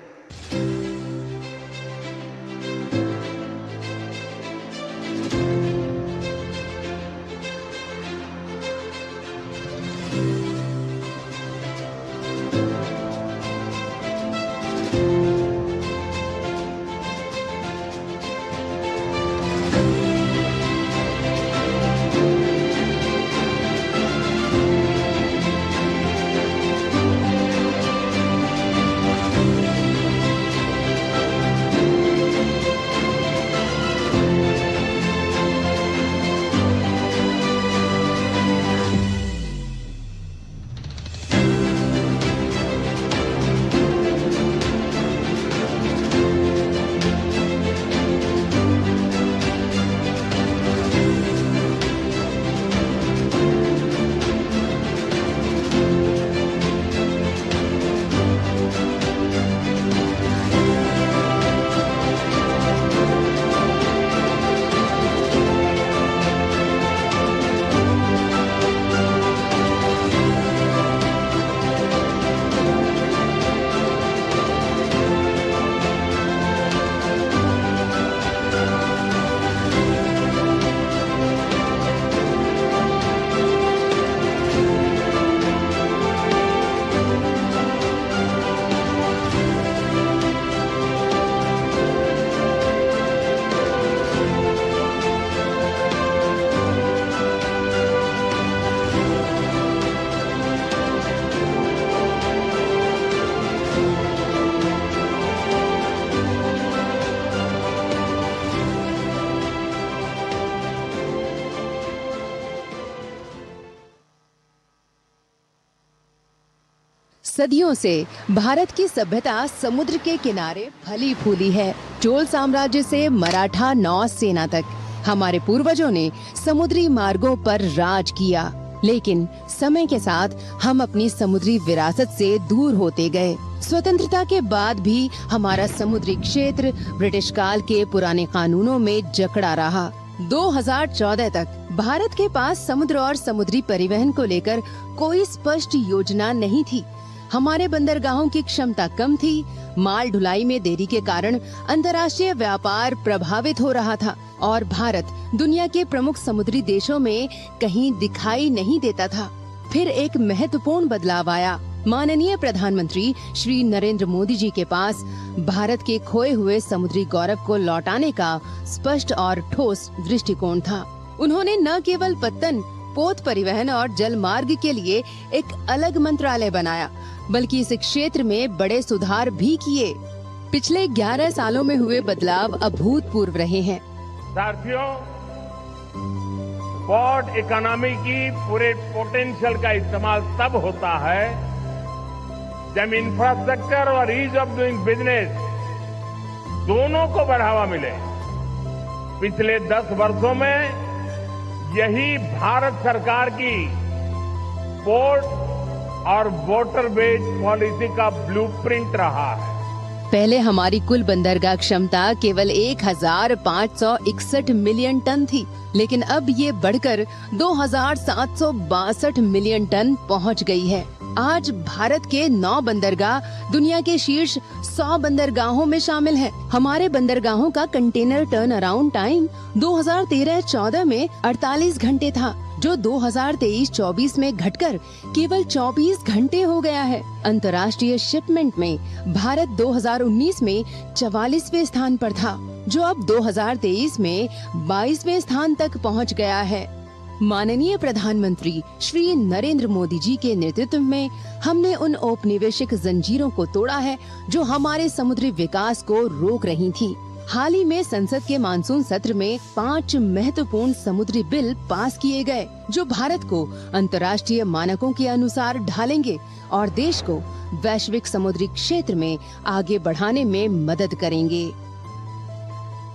सदियों से भारत की सभ्यता समुद्र के किनारे फली फूली है। चोल साम्राज्य से मराठा नौसेना तक हमारे पूर्वजों ने समुद्री मार्गों पर राज किया, लेकिन समय के साथ हम अपनी समुद्री विरासत से दूर होते गए। स्वतंत्रता के बाद भी हमारा समुद्री क्षेत्र ब्रिटिश काल के पुराने कानूनों में जकड़ा रहा। 2014 तक भारत के पास समुद्र और समुद्री परिवहन को लेकर कोई स्पष्ट योजना नहीं थी। हमारे बंदरगाहों की क्षमता कम थी। माल ढुलाई में देरी के कारण अंतर्राष्ट्रीय व्यापार प्रभावित हो रहा था और भारत दुनिया के प्रमुख समुद्री देशों में कहीं दिखाई नहीं देता था। फिर एक महत्वपूर्ण बदलाव आया। माननीय प्रधानमंत्री श्री नरेंद्र मोदी जी के पास भारत के खोए हुए समुद्री गौरव को लौटाने का स्पष्ट और ठोस दृष्टिकोण था। उन्होंने न केवल पत्तन, पोत परिवहन और जल मार्ग के लिए एक अलग मंत्रालय बनाया, बल्कि इस क्षेत्र में बड़े सुधार भी किए। पिछले 11 सालों में हुए बदलाव अभूतपूर्व रहे हैं। साथियों, पोर्ट इकोनॉमी की पूरे पोटेंशियल का इस्तेमाल तब होता है जब इंफ्रास्ट्रक्चर और ईज ऑफ डूइंग बिजनेस दोनों को बढ़ावा मिले। पिछले 10 वर्षों में यही भारत सरकार की पोर्ट और वाटरवेज पॉलिसी का ब्लूप्रिंट रहा है। पहले हमारी कुल बंदरगाह क्षमता केवल 1561 मिलियन टन थी, लेकिन अब ये बढ़कर 2762 मिलियन टन पहुंच गई है। आज भारत के 9 बंदरगाह दुनिया के शीर्ष 100 बंदरगाहों में शामिल हैं। हमारे बंदरगाहों का कंटेनर टर्न अराउंड टाइम 2013-14 में 48 घंटे था, जो 2023-24 में घटकर केवल 24 घंटे हो गया है। अंतर्राष्ट्रीय शिपमेंट में भारत 2019 में 44वें स्थान पर था, जो अब 2023 में 22वें स्थान तक पहुंच गया है। माननीय प्रधानमंत्री श्री नरेंद्र मोदी जी के नेतृत्व में हमने उन औपनिवेशिक जंजीरों को तोड़ा है जो हमारे समुद्री विकास को रोक रही थी। हाल ही में संसद के मानसून सत्र में 5 महत्वपूर्ण समुद्री बिल पास किए गए, जो भारत को अंतर्राष्ट्रीय मानकों के अनुसार ढालेंगे और देश को वैश्विक समुद्री क्षेत्र में आगे बढ़ाने में मदद करेंगे।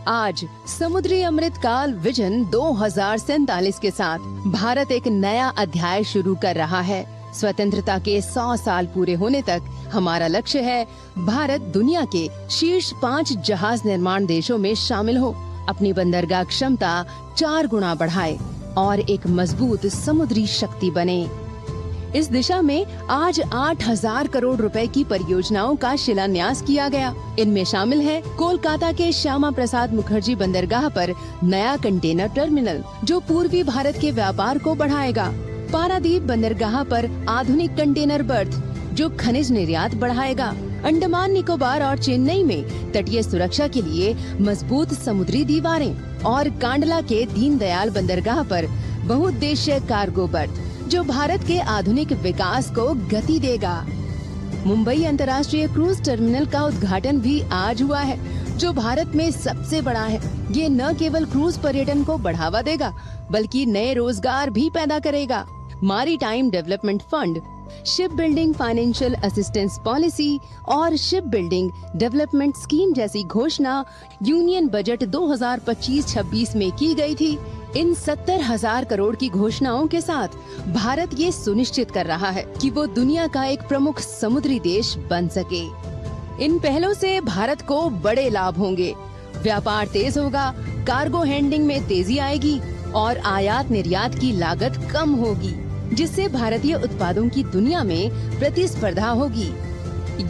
आज समुद्री अमृत काल विजन 2047 के साथ भारत एक नया अध्याय शुरू कर रहा है। स्वतंत्रता के 100 साल पूरे होने तक हमारा लक्ष्य है भारत दुनिया के शीर्ष 5 जहाज निर्माण देशों में शामिल हो, अपनी बंदरगाह क्षमता 4 गुना बढ़ाए और एक मजबूत समुद्री शक्ति बने। इस दिशा में आज 8,000 करोड़ रुपए की परियोजनाओं का शिलान्यास किया गया। इनमें शामिल है कोलकाता के श्यामा प्रसाद मुखर्जी बंदरगाह पर नया कंटेनर टर्मिनल, जो पूर्वी भारत के व्यापार को बढ़ाएगा। पारादीप बंदरगाह पर आधुनिक कंटेनर बर्थ, जो खनिज निर्यात बढ़ाएगा। अंडमान निकोबार और चेन्नई में तटीय सुरक्षा के लिए मजबूत समुद्री दीवारें और कांडला के दीनदयाल बंदरगाह पर बहुउद्देश्यीय कार्गो बर्थ, जो भारत के आधुनिक विकास को गति देगा। मुंबई अंतर्राष्ट्रीय क्रूज टर्मिनल का उद्घाटन भी आज हुआ है, जो भारत में सबसे बड़ा है। ये न केवल क्रूज पर्यटन को बढ़ावा देगा, बल्कि नए रोजगार भी पैदा करेगा। Maritime development fund, ship building financial assistance policy और शिप बिल्डिंग डेवलपमेंट स्कीम जैसी घोषणा यूनियन बजट 2025-26 में की गई थी। इन 70,000 करोड़ की घोषणाओं के साथ भारत ये सुनिश्चित कर रहा है कि वो दुनिया का एक प्रमुख समुद्री देश बन सके। इन पहलों से भारत को बड़े लाभ होंगे। व्यापार तेज होगा, कार्गो हैंडलिंग में तेजी आएगी और आयात निर्यात की लागत कम होगी, जिससे भारतीय उत्पादों की दुनिया में प्रतिस्पर्धा होगी।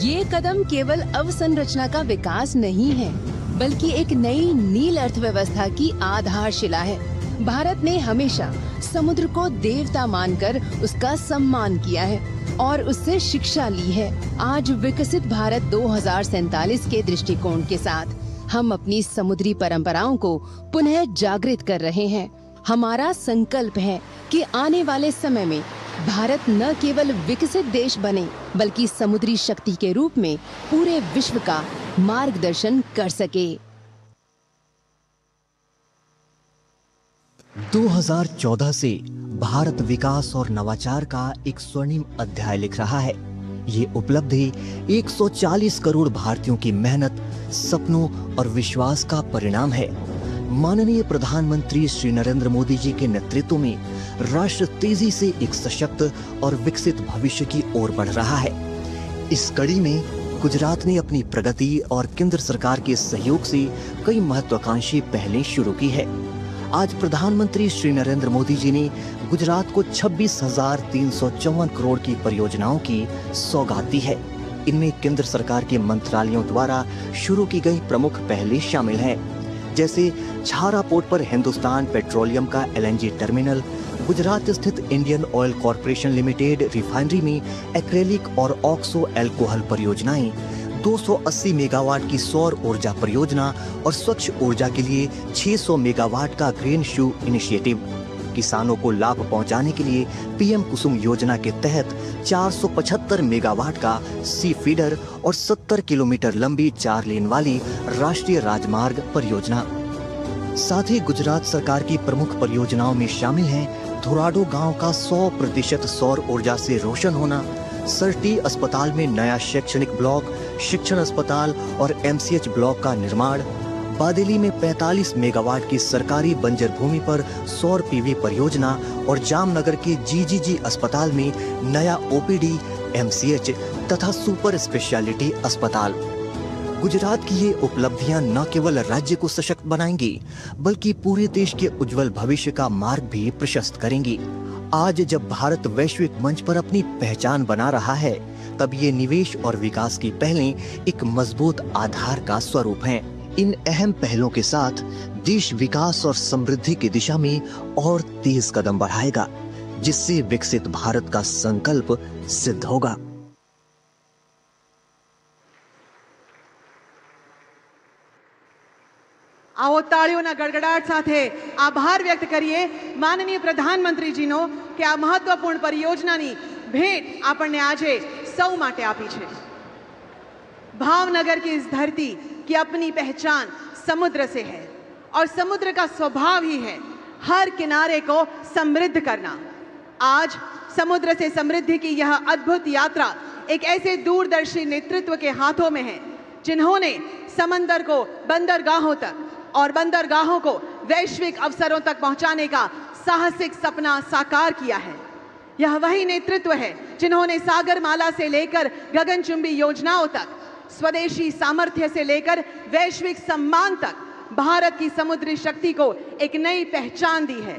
ये कदम केवल अवसंरचना का विकास नहीं है, बल्कि एक नई नील अर्थव्यवस्था की आधारशिला है। भारत ने हमेशा समुद्र को देवता मानकर उसका सम्मान किया है और उससे शिक्षा ली है। आज विकसित भारत 2047 के दृष्टिकोण के साथ हम अपनी समुद्री परंपराओं को पुनः जागृत कर रहे हैं। हमारा संकल्प है कि आने वाले समय में भारत न केवल विकसित देश बने, बल्कि समुद्री शक्ति के रूप में पूरे विश्व का मार्गदर्शन कर सके। 2014 से भारत विकास और नवाचार का एक स्वर्णिम अध्याय लिख रहा है। ये उपलब्धि 140 करोड़ भारतीयों की मेहनत, सपनों और विश्वास का परिणाम है। माननीय प्रधानमंत्री श्री नरेंद्र मोदी जी के नेतृत्व में राष्ट्र तेजी से एक सशक्त और विकसित भविष्य की ओर बढ़ रहा है। इस कड़ी में गुजरात ने अपनी प्रगति और केंद्र सरकार के सहयोग से कई महत्वाकांक्षी पहलें शुरू की है। आज प्रधानमंत्री श्री नरेंद्र मोदी जी ने गुजरात को 26,354 करोड़ की परियोजनाओं की सौगात दी है। इनमें केंद्र सरकार के मंत्रालयों द्वारा शुरू की गई प्रमुख पहलें शामिल हैं, जैसे छारा पोर्ट पर हिंदुस्तान पेट्रोलियम का LNG टर्मिनल, गुजरात स्थित Indian oil corporation limited refinery में एक्रेलिक और ऑक्सो एल्कोहल परियोजनाएं, 280 मेगावाट की सौर ऊर्जा परियोजना और स्वच्छ ऊर्जा के लिए 600 मेगावाट का ग्रीन शू इनिशिएटिव। किसानों को लाभ पहुंचाने के लिए PM कुसुम योजना के तहत 475 मेगावाट का सी फीडर और 70 किलोमीटर लंबी 4 लेन वाली राष्ट्रीय राजमार्ग परियोजना। साथ ही गुजरात सरकार की प्रमुख परियोजनाओं में शामिल हैं धोराडो गांव का 100% सौर ऊर्जा से रोशन होना, सरटी अस्पताल में नया शैक्षणिक ब्लॉक, शिक्षण अस्पताल और MCH ब्लॉक का निर्माण, बादेली में 45 मेगावाट की सरकारी बंजर भूमि पर सौर PV परियोजना और जामनगर के GGG अस्पताल में नया OPD, MCH तथा सुपर स्पेशलिटी अस्पताल। गुजरात की ये उपलब्धियां न केवल राज्य को सशक्त बनाएंगी, बल्कि पूरे देश के उज्जवल भविष्य का मार्ग भी प्रशस्त करेंगी। आज जब भारत वैश्विक मंच पर अपनी पहचान बना रहा है, तब ये निवेश और विकास की पहलें एक मजबूत आधार का स्वरूप हैं। इन अहम पहलों के साथ देश विकास और समृद्धि की दिशा में और तेज कदम बढ़ाएगा, जिससे विकसित भारत का संकल्प सिद्ध होगा। આવો તાળીઓના ગડગડાટ સાથે આભાર વ્યક્ત કરીએ માનનીય પ્રધાનમંત્રીજીનો કે આ મહત્વપૂર્ણ પરિયોજનાની ભેટ આપણને આજે સૌ માટે આપી છે। भावनगर की इस धरती की अपनी पहचान समुद्र से है और समुद्र का स्वभाव ही है हर किनारे को समृद्ध करना। आज समुद्र से समृद्धि की यह अद्भुत यात्रा एक ऐसे दूरदर्शी नेतृत्व के हाथों में है जिन्होंने समंदर को बंदरगाहों तक और बंदरगाहों को वैश्विक अवसरों तक पहुंचाने का साहसिक सपना साकार किया है। यह वही नेतृत्व है जिन्होंने सागरमाला से लेकर गगनचुंबी योजनाओं तक, स्वदेशी सामर्थ्य से लेकर वैश्विक सम्मान तक भारत की समुद्री शक्ति को एक नई पहचान दी है।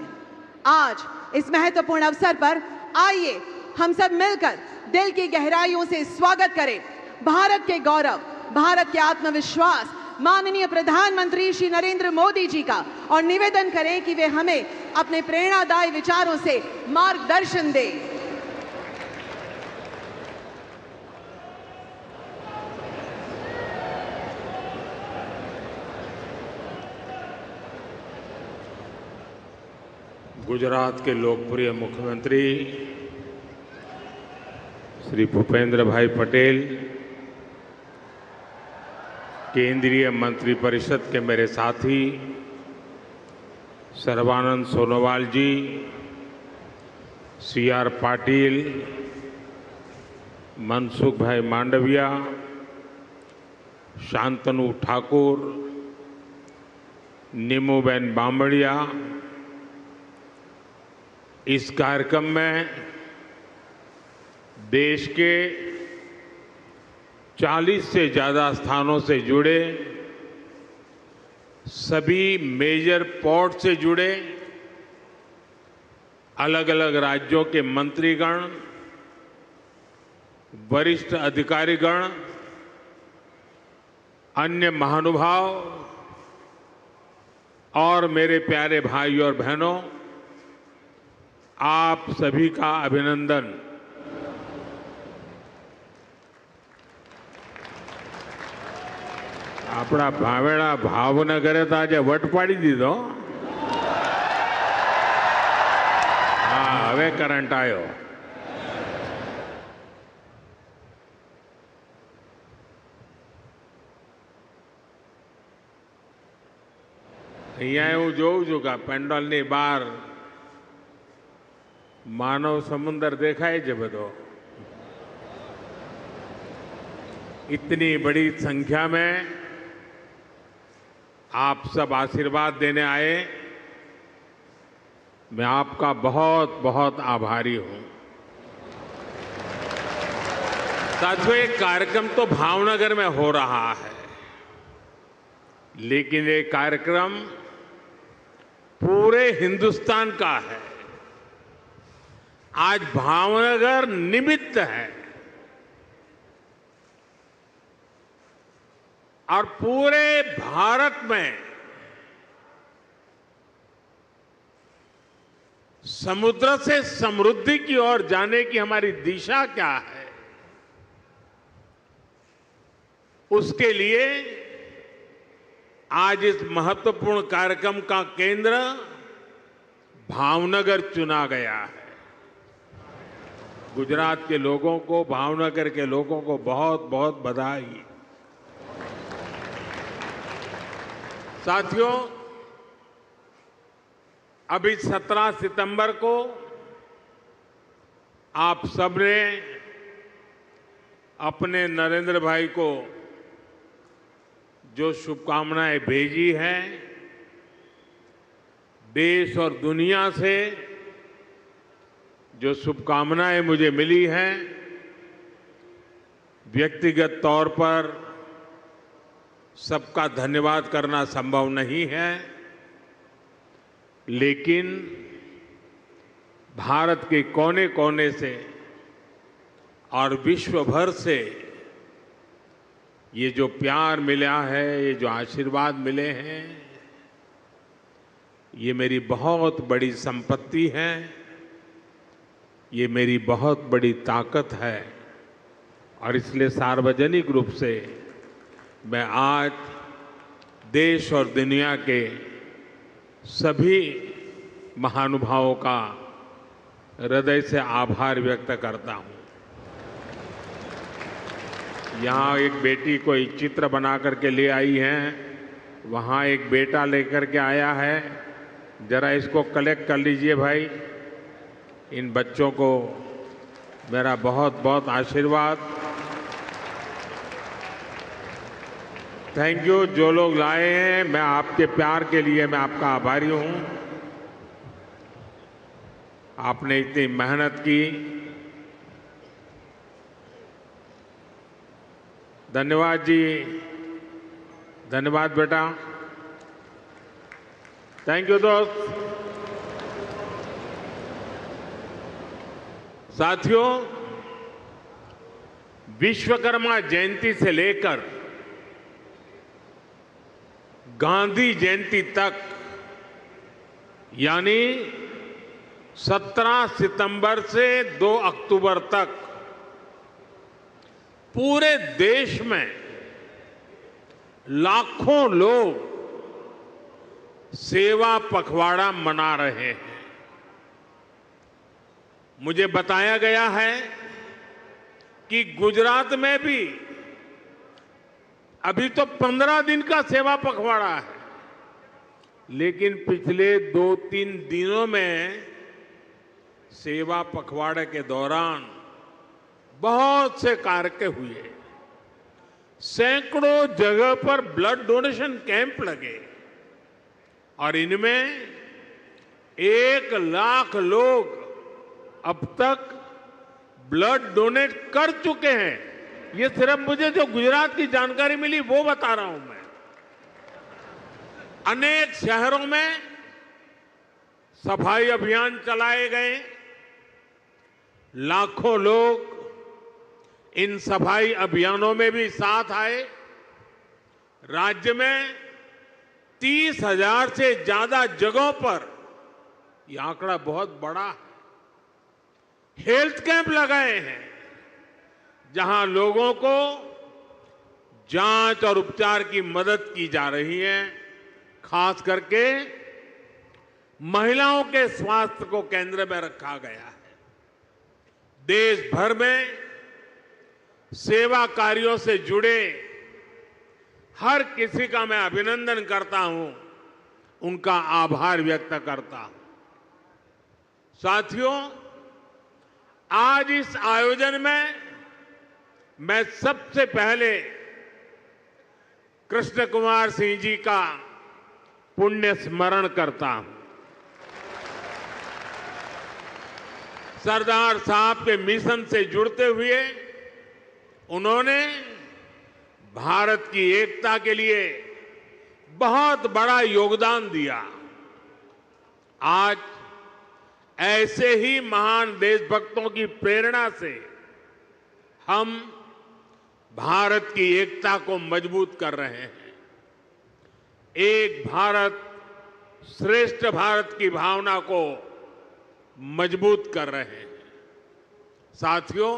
आज इस महत्वपूर्ण अवसर पर आइए हम सब मिलकर दिल की गहराइयों से स्वागत करें भारत के गौरव, भारत के आत्मविश्वास माननीय प्रधानमंत्री श्री नरेंद्र मोदी जी का, और निवेदन करें कि वे हमें अपने प्रेरणादायी विचारों से मार्गदर्शन दें। गुजरात के लोकप्रिय मुख्यमंत्री श्री भूपेंद्र भाई पटेल, केंद्रीय मंत्रिपरिषद के मेरे साथी सर्बानंद सोनोवाल जी, CR पाटिल, मनसुख भाई मांडविया, शांतनु ठाकुर, नीमूबेन बामड़िया, इस कार्यक्रम में देश के 40 से ज़्यादा स्थानों से जुड़े, सभी मेजर पोर्ट से जुड़े अलग अलग राज्यों के मंत्रीगण, वरिष्ठ अधिकारीगण, अन्य महानुभाव और मेरे प्यारे भाई और बहनों, आप सभी का अभिनंदन। આપણા ભાવેડા ભાવનગરે તો આજે વટ પાડી દીધો। હા, હવે કરંટ આવ્યો। અહીંયા હું જોઉં છું કે પેન્ડોલની બહાર માનવ સમુદ્ર દેખાય છે બધો। इतनी बड़ी संख्या में आप सब आशीर्वाद देने आए, मैं आपका बहुत बहुत आभारी हूं। साथियों, ये कार्यक्रम तो भावनगर में हो रहा है, लेकिन ये कार्यक्रम पूरे हिंदुस्तान का है। आज भावनगर निमित्त है और पूरे भारत में समुद्र से समृद्धि की ओर जाने की हमारी दिशा क्या है, उसके लिए आज इस महत्वपूर्ण कार्यक्रम का केंद्र भावनगर चुना गया है। गुजरात के लोगों को, भावनगर के लोगों को बहुत बहुत बधाई। साथियों, अभी 17 सितंबर को आप सबने अपने नरेंद्र भाई को जो शुभकामनाएं भेजी हैं, देश और दुनिया से जो शुभकामनाएं मुझे मिली हैं, व्यक्तिगत तौर पर सबका धन्यवाद करना संभव नहीं है, लेकिन भारत के कोने कोने से और विश्व भर से ये जो प्यार मिला है, ये जो आशीर्वाद मिले हैं, ये मेरी बहुत बड़ी संपत्ति है, ये मेरी बहुत बड़ी ताकत है। और इसलिए सार्वजनिक रूप से मैं आज देश और दुनिया के सभी महानुभावों का हृदय से आभार व्यक्त करता हूं। यहाँ एक बेटी कोई चित्र बना करके ले आई है, वहाँ एक बेटा लेकर के आया है। जरा इसको कलेक्ट कर लीजिए भाई। इन बच्चों को मेरा बहुत बहुत आशीर्वाद। Thank you. जो लोग लाए हैं, मैं आपके प्यार के लिए मैं आपका आभारी हूँ। आपने इतनी मेहनत की, धन्यवाद जी, धन्यवाद बेटा। थैंक यू दोस्त। साथियों, विश्वकर्मा जयंती से लेकर गांधी जयंती तक, यानी 17 सितंबर से 2 अक्टूबर तक पूरे देश में लाखों लोग सेवा पखवाड़ा मना रहे हैं। मुझे बताया गया है कि गुजरात में भी अभी तो 15 दिन का सेवा पखवाड़ा है, लेकिन पिछले 2-3 दिनों में सेवा पखवाड़े के दौरान बहुत से कार्य हुए। सैकड़ों जगह पर ब्लड डोनेशन कैंप लगे और इनमें 1 लाख लोग अब तक ब्लड डोनेट कर चुके हैं। ये सिर्फ मुझे जो गुजरात की जानकारी मिली वो बता रहा हूं मैं। अनेक शहरों में सफाई अभियान चलाए गए। लाखों लोग इन सफाई अभियानों में भी साथ आए। राज्य में 30,000 से ज्यादा जगहों पर, यह आंकड़ा बहुत बड़ा है, हेल्थ कैंप लगाए हैं, जहां लोगों को जांच और उपचार की मदद की जा रही है। खास करके महिलाओं के स्वास्थ्य को केंद्र में रखा गया है। देश भर में सेवा कार्यों से जुड़े हर किसी का मैं अभिनंदन करता हूं, उनका आभार व्यक्त करता हूं। साथियों, आज इस आयोजन में मैं सबसे पहले कृष्ण कुमार सिंह जी का पुण्य स्मरण करता हूं। सरदार साहब के मिशन से जुड़ते हुए उन्होंने भारत की एकता के लिए बहुत बड़ा योगदान दिया। आज ऐसे ही महान देशभक्तों की प्रेरणा से हम भारत की एकता को मजबूत कर रहे हैं। एक भारत श्रेष्ठ भारत की भावना को मजबूत कर रहे हैं। साथियों,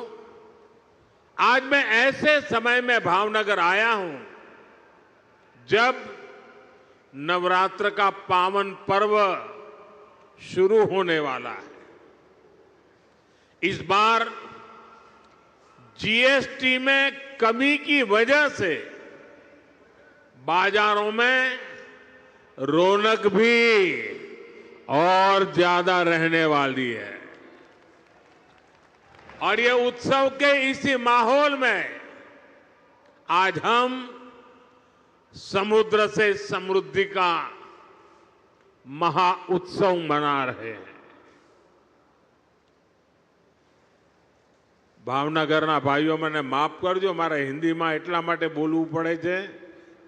आज मैं ऐसे समय में भावनगर आया हूं जब नवरात्र का पावन पर्व शुरू होने वाला है। इस बार जीएसटी में कमी की वजह से बाजारों में रौनक भी और ज्यादा रहने वाली है। और ये उत्सव के इसी माहौल में आज हम समुद्र से समृद्धि का महा उत्सव मना रहे हैं। ભાવનગરના ભાઈઓ મને માફ કરજો, મારે હિન્દીમાં એટલા માટે બોલવું પડે છે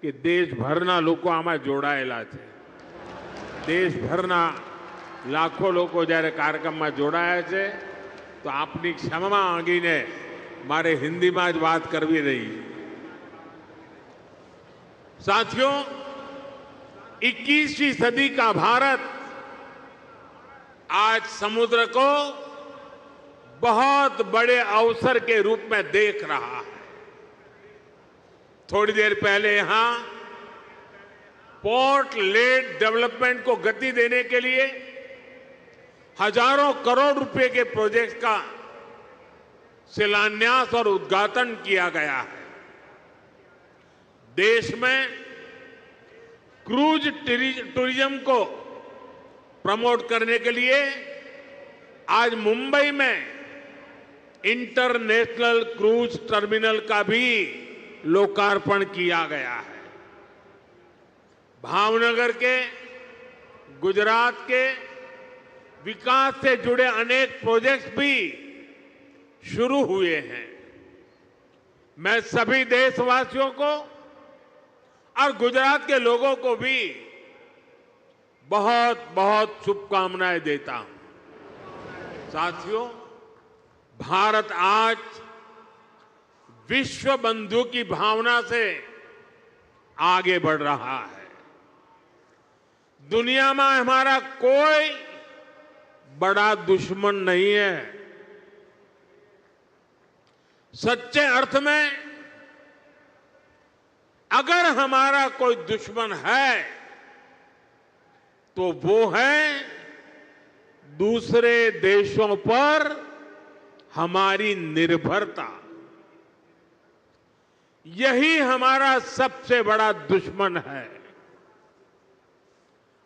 કે દેશભરના લોકો આમાં જોડાયેલા છે. દેશભરના લાખો લોકો જ્યારે કાર્યક્રમમાં જોડાયા છે તો આપની ક્ષમા માંગીને મારે હિન્દીમાં જ વાત કરવી રહી. साथियों, 21वीं सदी का भारत आज समुद्र को बहुत बड़े अवसर के रूप में देख रहा है. थोड़ी देर पहले यहां पोर्ट लेड डेवलपमेंट को गति देने के लिए हजारों करोड़ रुपए के प्रोजेक्ट का शिलान्यास और उद्घाटन किया गया है. देश में क्रूज टूरिज्म को प्रमोट करने के लिए आज मुंबई में इंटरनेशनल क्रूज टर्मिनल का भी लोकार्पण किया गया है. भावनगर के, गुजरात के विकास से जुड़े अनेक प्रोजेक्ट्स भी शुरू हुए हैं. मैं सभी देशवासियों को और गुजरात के लोगों को भी बहुत बहुत शुभकामनाएं देता हूं. साथियों, भारत आज विश्व बंधु की भावना से आगे बढ़ रहा है. दुनिया में हमारा कोई बड़ा दुश्मन नहीं है. सच्चे अर्थ में अगर हमारा कोई दुश्मन है तो वो है दूसरे देशों पर हमारी निर्भरता. यही हमारा सबसे बड़ा दुश्मन है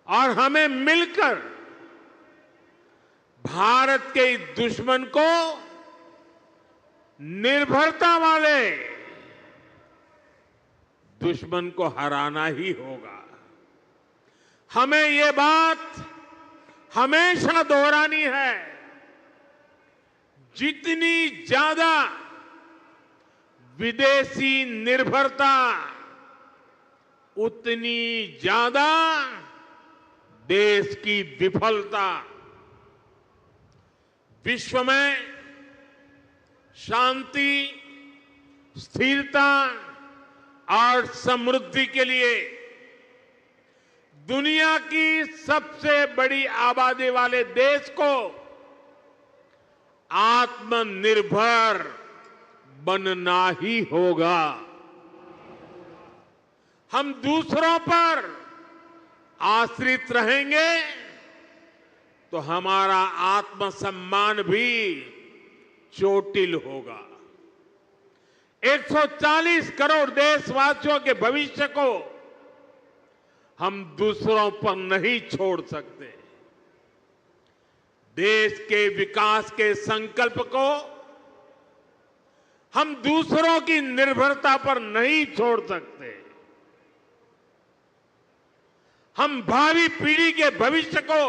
और हमें मिलकर भारत के इस दुश्मन को निर्भरता वाले दुश्मन को हराना ही होगा. हमें ये बात हमेशा दोहरानी है. जितनी ज्यादा विदेशी निर्भरता उतनी ज्यादा देश की विफलता. विश्व में शांति, स्थिरता और समृद्धि के लिए दुनिया की सबसे बड़ी आबादी वाले देश को आत्मनिर्भर बनना ही होगा. हम दूसरों पर आश्रित रहेंगे तो हमारा आत्मसम्मान भी चोटिल होगा. 140 करोड़ देशवासियों के भविष्य को हम दूसरों पर नहीं छोड़ सकते. देश के विकास के संकल्प को हम दूसरों की निर्भरता पर नहीं छोड़ सकते. हम भावी पीढ़ी के भविष्य को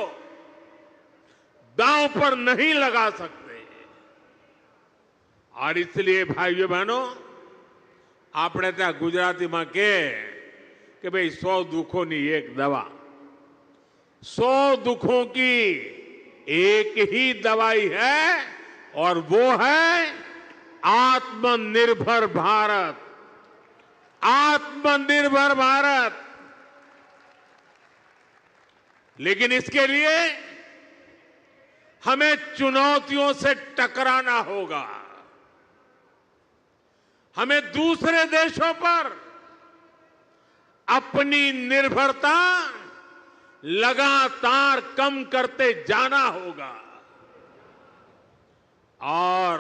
दांव पर नहीं लगा सकते. और इसलिए भाइयों बहनों, આપણે ત્યાં ગુજરાતીમાં કે ભાઈ 100 દુઃખોની એક દવા. 100 दुखों की एक ही दवाई है और वो है आत्मनिर्भर भारत. आत्मनिर्भर भारत. लेकिन इसके लिए हमें चुनौतियों से टकराना होगा. हमें दूसरे देशों पर अपनी निर्भरता लगातार कम करते जाना होगा और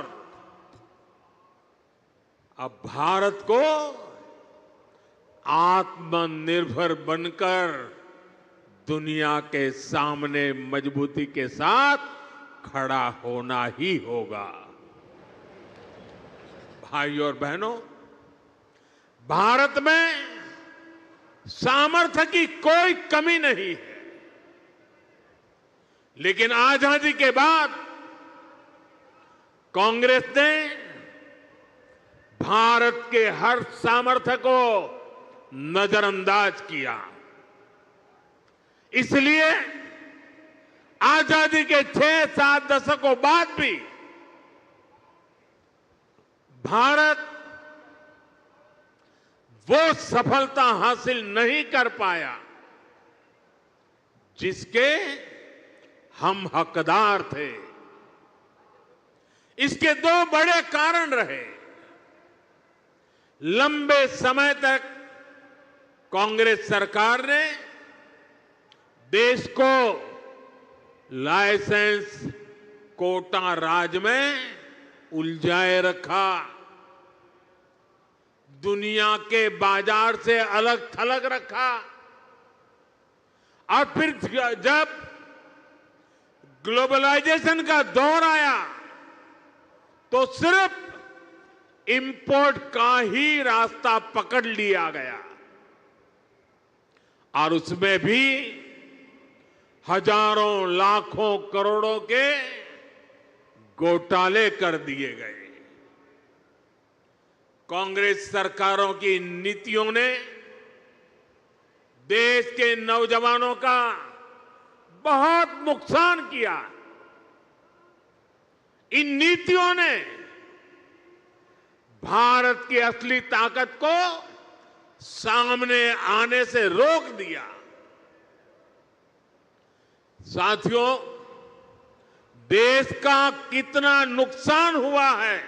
अब भारत को आत्मनिर्भर बनकर दुनिया के सामने मजबूती के साथ खड़ा होना ही होगा. भाइयों और बहनों, भारत में सामर्थ्य की कोई कमी नहीं है. लेकिन आजादी के बाद कांग्रेस ने भारत के हर सामर्थ्य को नजरअंदाज किया। इसलिए आजादी के 6-7 दशकों बाद भी भारत वो सफलता हासिल नहीं कर पाया जिसके हम हकदार थे। इसके 2 बड़े कारण रहे। लंबे समय तक कांग्रेस सरकार ने देश को लाइसेंस कोटा राज में उलझाए रखा, दुनिया के बाजार से अलग थलग रखा, और फिर जब ग्लोबलाइजेशन का दौर आया तो सिर्फ इंपोर्ट का ही रास्ता पकड़ लिया गया, और उसमें भी हजारों लाखों करोड़ों के घोटाले कर दिए गए। कांग्रेस सरकारों की नीतियों ने देश के नौजवानों का बहुत नुकसान किया। इन नीतियों ने भारत की असली ताकत को सामने आने से रोक दिया। साथियों, देश का कितना नुकसान हुआ है,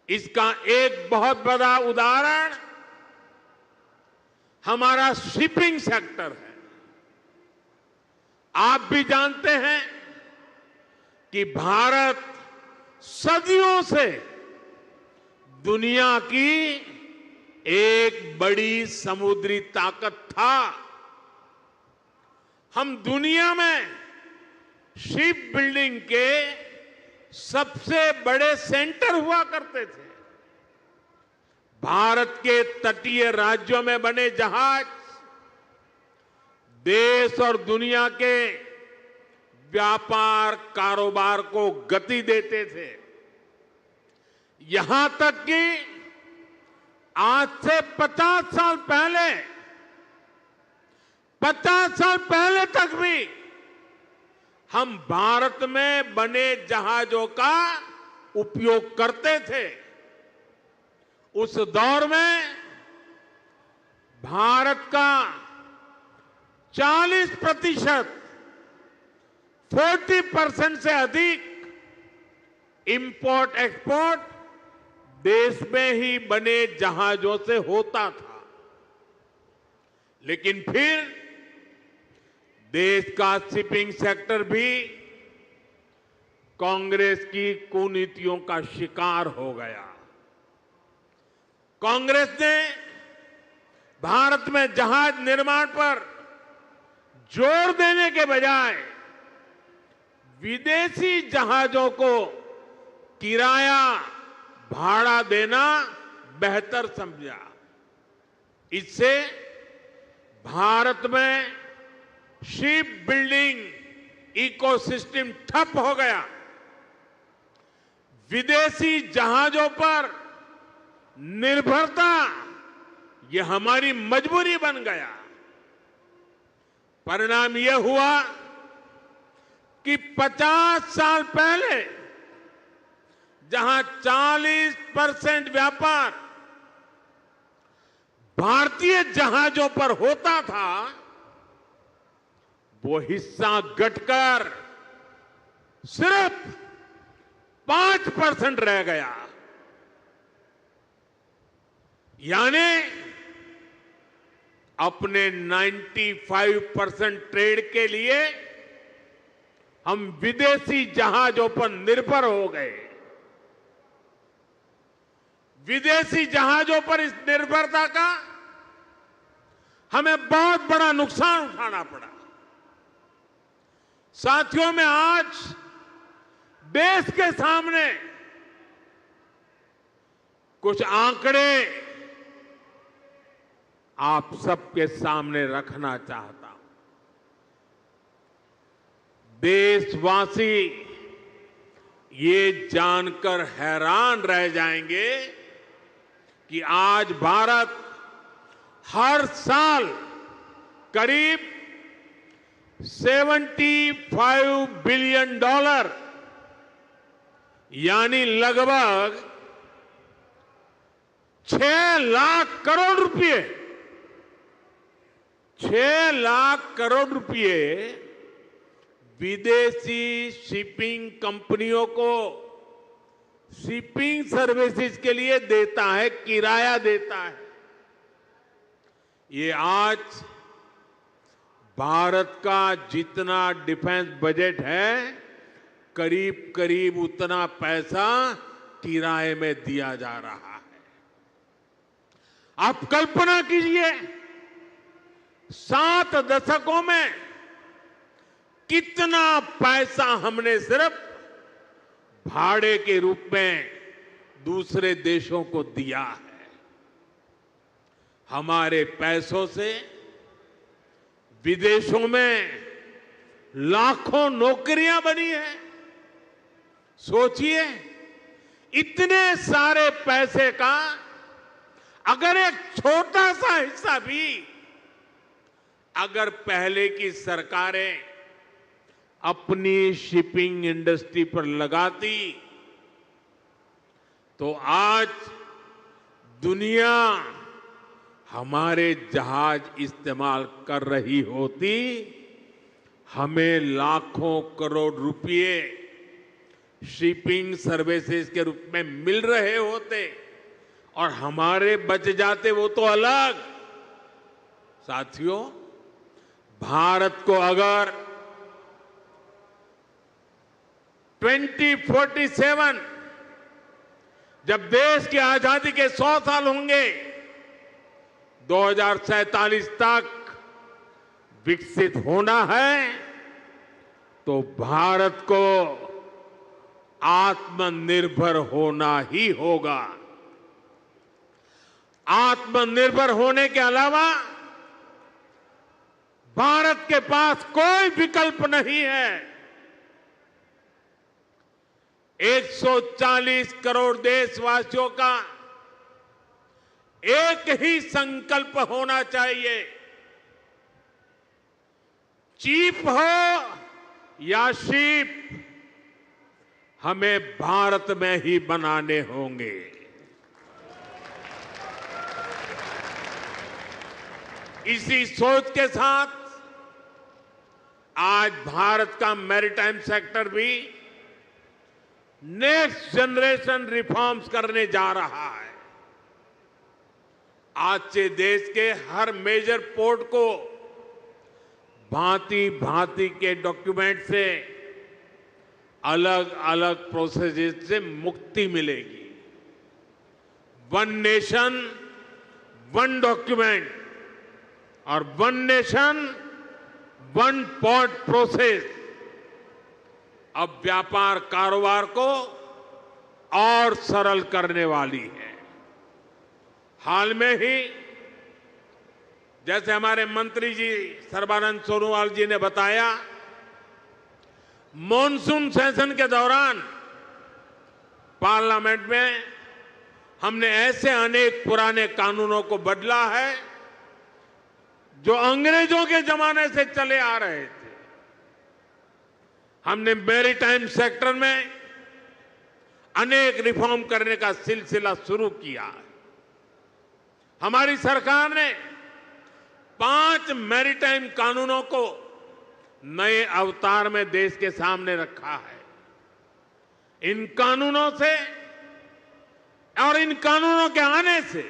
इसका एक बहुत बड़ा उदाहरण हमारा शिपिंग सेक्टर है। आप भी जानते हैं कि भारत सदियों से दुनिया की एक बड़ी समुद्री ताकत था। हम दुनिया में शिप बिल्डिंग के सबसे बड़े सेंटर हुआ करते थे। भारत के तटीय राज्यों में बने जहाज देश और दुनिया के व्यापार कारोबार को गति देते थे। यहां तक कि आज से 50 साल पहले तक भी हम भारत में बने जहाजों का उपयोग करते थे। उस दौर में भारत का 40% से अधिक इंपोर्ट एक्सपोर्ट देश में ही बने जहाजों से होता था। लेकिन फिर देश का शिपिंग सेक्टर भी कांग्रेस की कुनीतियों का शिकार हो गया। कांग्रेस ने भारत में जहाज निर्माण पर जोर देने के बजाय विदेशी जहाजों को किराया भाड़ा देना बेहतर समझा। इससे भारत में शिप बिल्डिंग इकोसिस्टम ठप हो गया। विदेशी जहाजों पर निर्भरता यह हमारी मजबूरी बन गया। परिणाम यह हुआ कि 50 साल पहले जहां 40% व्यापार भारतीय जहाजों पर होता था, वो हिस्सा घटकर सिर्फ 5% रह गया। यानी अपने 95% ट्रेड के लिए हम विदेशी जहाजों पर निर्भर हो गए। विदेशी जहाजों पर इस निर्भरता का हमें बहुत बड़ा नुकसान उठाना पड़ा। साथियों, में आज देश के सामने कुछ आंकड़े आप सबके सामने रखना चाहता हूं। देशवासी ये जानकर हैरान रह जाएंगे कि आज भारत हर साल करीब $75 बिलियन यानी लगभग 6 लाख करोड़ रुपए 6 लाख करोड़ रुपए विदेशी शिपिंग कंपनियों को शिपिंग सर्विसेज के लिए देता है, किराया देता है। ये आज भारत का जितना डिफेंस बजट है, करीब करीब उतना पैसा किराए में दिया जा रहा है। आप कल्पना कीजिए 7 दशकों में कितना पैसा हमने सिर्फ भाड़े के रूप में दूसरे देशों को दिया है। हमारे पैसों से विदेशों में लाखों नौकरियां बनी हैं। सोचिए, इतने सारे पैसे का अगर एक छोटा सा हिस्सा भी अगर पहले की सरकारें अपनी शिपिंग इंडस्ट्री पर लगाती तो आज दुनिया हमारे जहाज इस्तेमाल कर रही होती, हमें लाखों करोड़ रुपए शिपिंग सर्विसेज के रूप में मिल रहे होते और हमारे बच जाते वो तो अलग। साथियों, भारत को अगर 2047 जब देश की आजादी के 100 साल होंगे, 2047 तक विकसित होना है, तो भारत को आत्मनिर्भर होना ही होगा। आत्मनिर्भर होने के अलावा भारत के पास कोई विकल्प नहीं है। 140 करोड़ देशवासियों का एक ही संकल्प होना चाहिए, चीप हो या शिप, हमें भारत में ही बनाने होंगे। इसी सोच के साथ आज भारत का मैरीटाइम सेक्टर भी नेक्स्ट जनरेशन रिफॉर्म्स करने जा रहा है। आज से देश के हर मेजर पोर्ट को भांति भांति के डॉक्यूमेंट से, अलग अलग प्रोसेस से मुक्ति मिलेगी। वन नेशन वन डॉक्यूमेंट और one nation one port process अब व्यापार कारोबार को और सरल करने वाली है। हाल में ही जैसे हमारे मंत्री जी सर्बानंद सोनोवाल जी ने बताया, मॉनसून सेशन के दौरान पार्लियामेंट में हमने ऐसे अनेक पुराने कानूनों को बदला है जो अंग्रेजों के जमाने से चले आ रहे थे। हमने मैरीटाइम सेक्टर में अनेक रिफॉर्म करने का सिलसिला शुरू किया है। हमारी सरकार ने 5 मैरीटाइम कानूनों को नए अवतार में देश के सामने रखा है। इन कानूनों से और इन कानूनों के आने से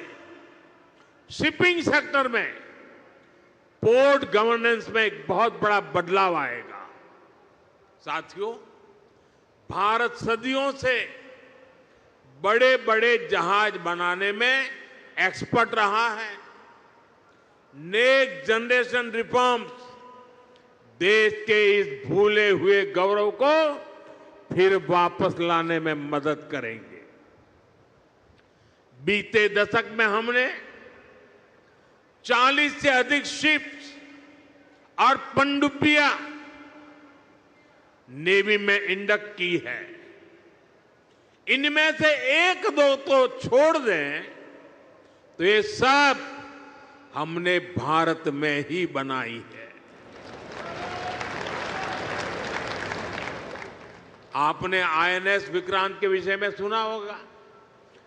शिपिंग सेक्टर में, पोर्ट गवर्नेंस में एक बहुत बड़ा बदलाव आएगा। साथियों, भारत सदियों से बड़े बड़े जहाज बनाने में एक्सपर्ट रहा है। नेक्स्ट जनरेशन रिफॉर्म्स देश के इस भूले हुए गौरव को फिर वापस लाने में मदद करेंगे। बीते दशक में हमने 40 से अधिक शिप्स और पनडुब्बियां नेवी में इंडक्ट की है। इनमें से 1-2 तो छोड़ दें तो ये सब हमने भारत में ही बनाई है। आपने आईएनएस विक्रांत के विषय में सुना होगा।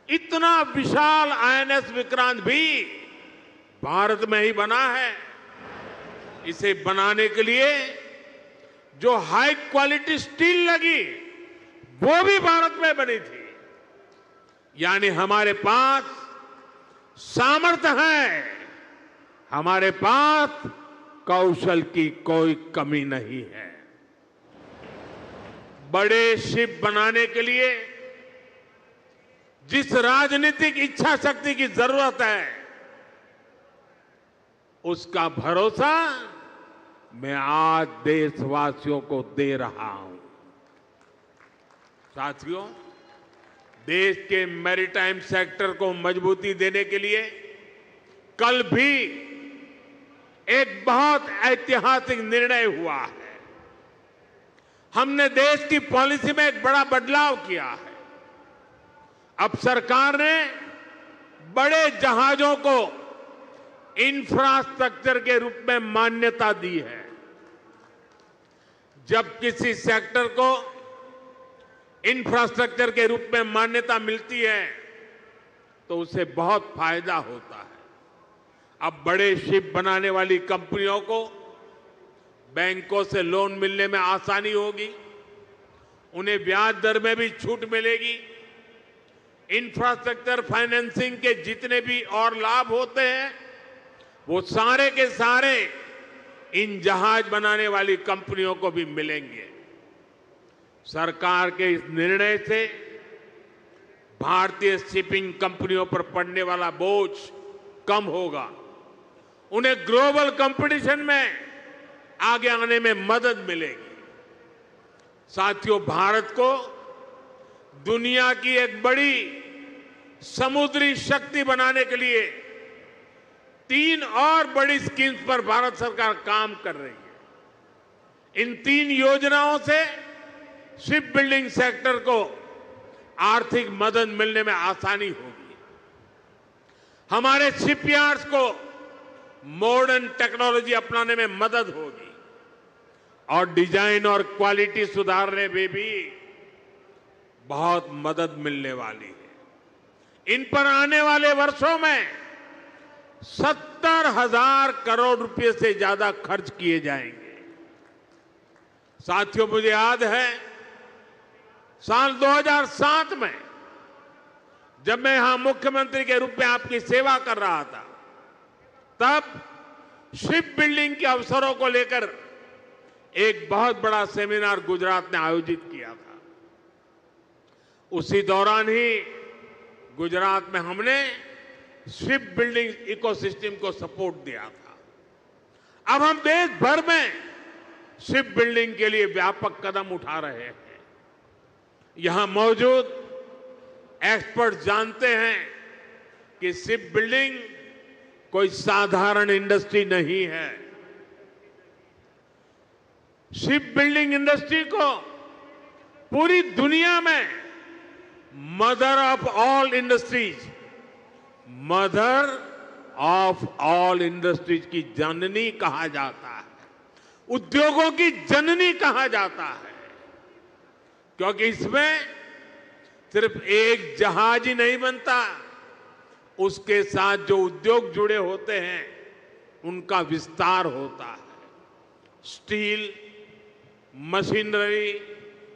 इतना विशाल आईएनएस विक्रांत भी भारत में ही बना है। इसे बनाने के लिए जो हाई क्वालिटी स्टील लगी वो भी भारत में बनी थी। यानी हमारे पास सामर्थ्य है, हमारे पास कौशल की कोई कमी नहीं है। बड़े शिप बनाने के लिए जिस राजनीतिक इच्छा शक्ति की जरूरत है, उसका भरोसा मैं आज देशवासियों को दे रहा हूं। साथियों, देश के मैरीटाइम सेक्टर को मजबूती देने के लिए कल भी एक बहुत ऐतिहासिक निर्णय हुआ है। हमने देश की पॉलिसी में एक बड़ा बदलाव किया है। अब सरकार ने बड़े जहाजों को इंफ्रास्ट्रक्चर के रूप में मान्यता दी है। जब किसी सेक्टर को इंफ्रास्ट्रक्चर के रूप में मान्यता मिलती है तो उसे बहुत फायदा होता है। अब बड़े शिप बनाने वाली कंपनियों को बैंकों से लोन मिलने में आसानी होगी, उन्हें ब्याज दर में भी छूट मिलेगी। इंफ्रास्ट्रक्चर फाइनेंसिंग के जितने भी और लाभ होते हैं वो सारे के सारे इन जहाज बनाने वाली कंपनियों को भी मिलेंगे। सरकार के इस निर्णय से भारतीय शिपिंग कंपनियों पर पड़ने वाला बोझ कम होगा, उन्हें ग्लोबल कंपटीशन में आगे आने में मदद मिलेगी। साथियों, भारत को दुनिया की एक बड़ी समुद्री शक्ति बनाने के लिए 3 और बड़ी स्कीम्स पर भारत सरकार काम कर रही है। इन 3 योजनाओं से शिप बिल्डिंग सेक्टर को आर्थिक मदद मिलने में आसानी होगी। हमारे शिपयार्ड्स को मॉडर्न टेक्नोलॉजी अपनाने में मदद होगी और डिजाइन और क्वालिटी सुधारने में भी बहुत मदद मिलने वाली है। इन पर आने वाले वर्षों में 70,000 करोड़ रुपए से ज्यादा खर्च किए जाएंगे। साथियों, मुझे याद है साल 2007 में जब मैं यहां मुख्यमंत्री के रूप में आपकी सेवा कर रहा था, तब शिप बिल्डिंग के अवसरों को लेकर एक बहुत बड़ा सेमिनार गुजरात ने आयोजित किया था। उसी दौरान ही गुजरात में हमने शिप बिल्डिंग इकोसिस्टम को सपोर्ट दिया था। अब हम देश भर में शिप बिल्डिंग के लिए व्यापक कदम उठा रहे हैं। यहां मौजूद एक्सपर्ट जानते हैं कि शिप बिल्डिंग कोई साधारण इंडस्ट्री नहीं है। शिप बिल्डिंग इंडस्ट्री को पूरी दुनिया में mother of all industries, mother of all industries की जननी कहा जाता है, उद्योगों की जननी कहा जाता है, क्योंकि इसमें सिर्फ एक जहाज ही नहीं बनता, उसके साथ जो उद्योग जुड़े होते हैं उनका विस्तार होता है। Steel, machinery,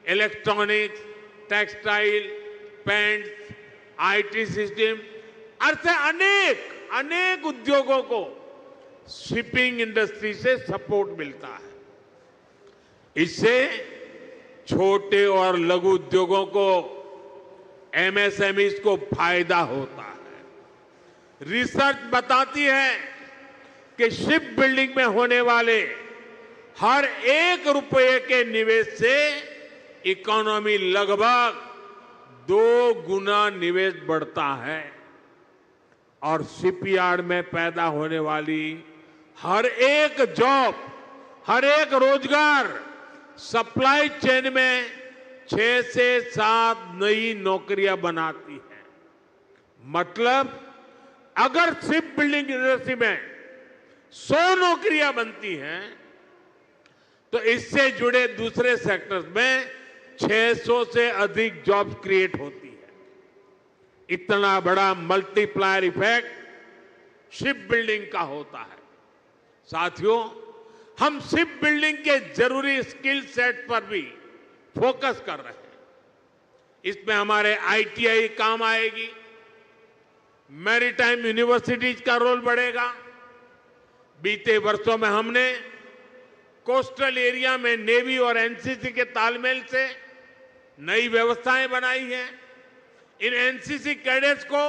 electronics, textile, paints, IT system, ऐसे अनेक उद्योगों को शिपिंग इंडस्ट्री से सपोर्ट मिलता है। इससे छोटे और लघु उद्योगों को, एमएसएमईज को फायदा होता है। रिसर्च बताती है कि शिप बिल्डिंग में होने वाले हर 1 रुपये के निवेश से इकोनॉमी लगभग 2 गुना निवेश बढ़ता है और शिपयार्ड में पैदा होने वाली हर एक जॉब, हर एक रोजगार सप्लाई चेन में 6 से 7 नई नौकरियां बनाती है। मतलब अगर शिप बिल्डिंग इंडस्ट्री में 100 नौकरियां बनती हैं तो इससे जुड़े दूसरे सेक्टर्स में 600 से अधिक जॉब्स क्रिएट होती है। इतना बड़ा मल्टीप्लायर इफेक्ट शिप बिल्डिंग का होता है। साथियों, हम शिप बिल्डिंग के जरूरी स्किल सेट पर भी फोकस कर रहे हैं। इसमें हमारे आईटीआई काम आएगी, मैरीटाइम यूनिवर्सिटीज का रोल बढ़ेगा। बीते वर्षों में हमने कोस्टल एरिया में नेवी और एनसीसी के तालमेल से नई व्यवस्थाएं बनाई हैं। इन एनसीसी कैडेट्स को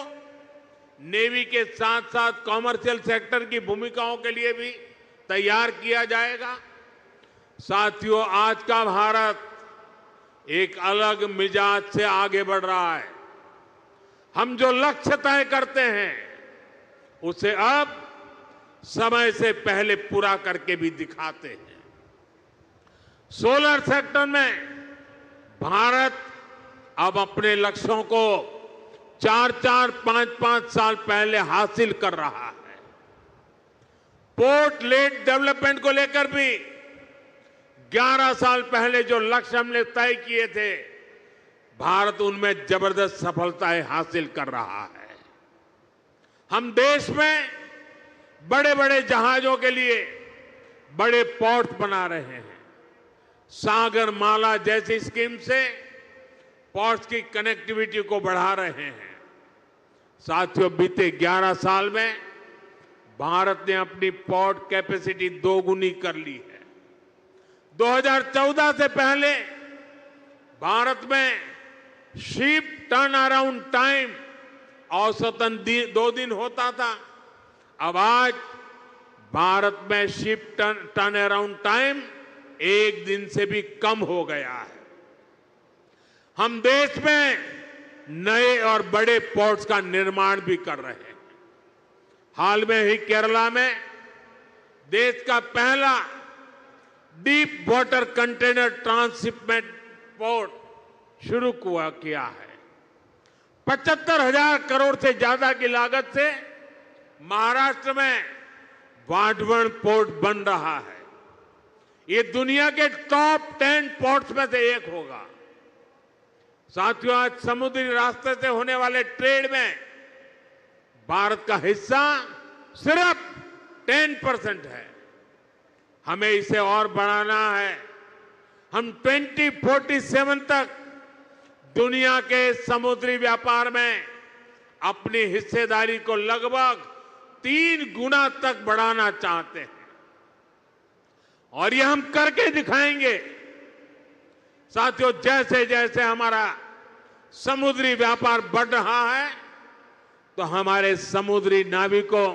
नेवी के साथ साथ कॉमर्शियल सेक्टर की भूमिकाओं के लिए भी तैयार किया जाएगा। साथियों, आज का भारत एक अलग मिजाज से आगे बढ़ रहा है। हम जो लक्ष्य तय करते हैं उसे अब समय से पहले पूरा करके भी दिखाते हैं। सोलर सेक्टर में भारत अब अपने लक्ष्यों को 4-4, 5-5 साल पहले हासिल कर रहा है। पोर्ट लेड डेवलपमेंट को लेकर भी 11 साल पहले जो लक्ष्य हमने तय किए थे, भारत उनमें जबरदस्त सफलताएं हासिल कर रहा है। हम देश में बड़े बड़े जहाजों के लिए बड़े पोर्ट बना रहे हैं। सागर माला जैसी स्कीम से पोर्ट्स की कनेक्टिविटी को बढ़ा रहे हैं। साथियों, बीते 11 साल में भारत ने अपनी पोर्ट कैपेसिटी दोगुनी कर ली है। 2014 से पहले भारत में शिप टर्न अराउंड टाइम औसतन 2 दिन होता था। अब आज भारत में शिप टर्न अराउंड टाइम 1 दिन से भी कम हो गया है। हम देश में नए और बड़े पोर्ट्स का निर्माण भी कर रहे हैं। हाल में ही केरला में देश का पहला deep water container transshipment port शुरू किया है। 75,000 करोड़ से ज्यादा की लागत से महाराष्ट्र में वाढवण पोर्ट बन रहा है। ये दुनिया के टॉप 10 पोर्ट्स में से एक होगा। साथियों, आज समुद्री रास्ते से होने वाले ट्रेड में भारत का हिस्सा सिर्फ 10% है। हमें इसे और बढ़ाना है। हम 2047 तक दुनिया के समुद्री व्यापार में अपनी हिस्सेदारी को लगभग 3 गुना तक बढ़ाना चाहते हैं और ये हम करके दिखाएंगे। साथियों, जैसे जैसे हमारा समुद्री व्यापार बढ़ रहा है तो हमारे समुद्री नाविकों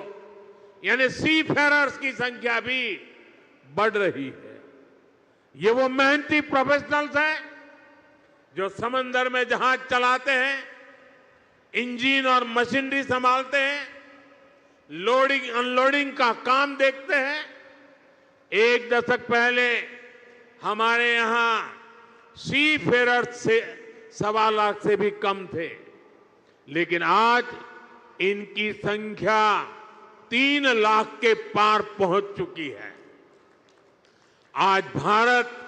यानी सी फेरर्स की संख्या भी बढ़ रही है। ये वो मेहनती प्रोफेशनल्स हैं जो समंदर में जहाज चलाते हैं, इंजन और मशीनरी संभालते हैं, लोडिंग अनलोडिंग का काम देखते हैं। 1 दशक पहले हमारे यहां सी फेरर्स से 1.25 लाख से भी कम थे, लेकिन आज इनकी संख्या 3 लाख के पार पहुंच चुकी है। आज भारत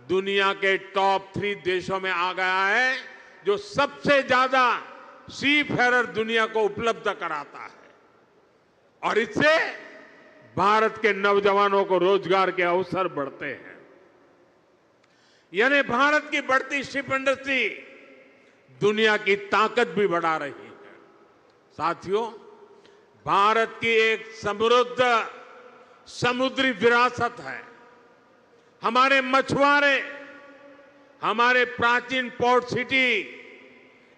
दुनिया के टॉप 3 देशों में आ गया है जो सबसे ज्यादा सी फेरर दुनिया को उपलब्ध कराता है और इससे भारत के नौजवानों को रोजगार के अवसर बढ़ते हैं। यानी भारत की बढ़ती शिप इंडस्ट्री दुनिया की ताकत भी बढ़ा रही है। साथियों, भारत की एक समृद्ध समुद्री विरासत है। हमारे मछुआरे, हमारे प्राचीन पोर्ट सिटी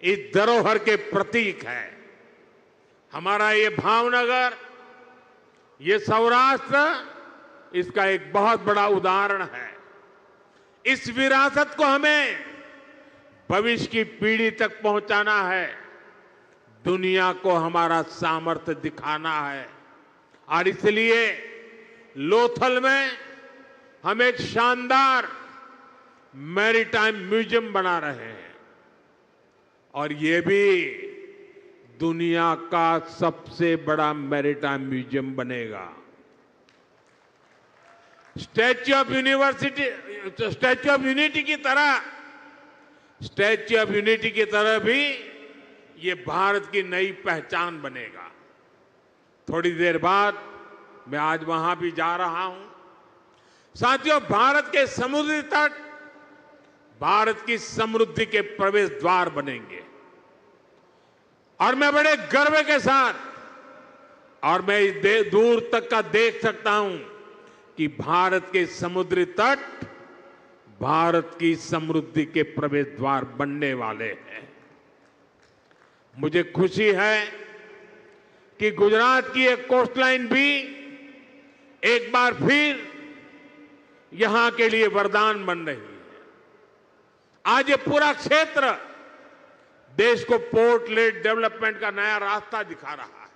इस धरोहर के प्रतीक है। हमारा ये भावनगर, ये सौराष्ट्र इसका एक बहुत बड़ा उदाहरण है। इस विरासत को हमें भविष्य की पीढ़ी तक पहुंचाना है, दुनिया को हमारा सामर्थ्य दिखाना है और इसलिए लोथल में हम एक शानदार मैरीटाइम म्यूजियम बना रहे हैं और ये भी दुनिया का सबसे बड़ा मैरीटाइम म्यूजियम बनेगा। स्टैच्यू ऑफ यूनिटी की तरह भी ये भारत की नई पहचान बनेगा। थोड़ी देर बाद मैं आज वहां भी जा रहा हूं। साथियों, भारत के समुद्री तट भारत की समृद्धि के प्रवेश द्वार बनेंगे और मैं बड़े गर्व के साथ और मैं दूर तक का देख सकता हूं कि भारत के समुद्री तट भारत की समृद्धि के प्रवेश द्वार बनने वाले हैं। मुझे खुशी है कि गुजरात की एक कोस्टलाइन भी एक बार फिर यहां के लिए वरदान बन रही है। आज ये पूरा क्षेत्र देश को पोर्ट लेड डेवलपमेंट का नया रास्ता दिखा रहा है।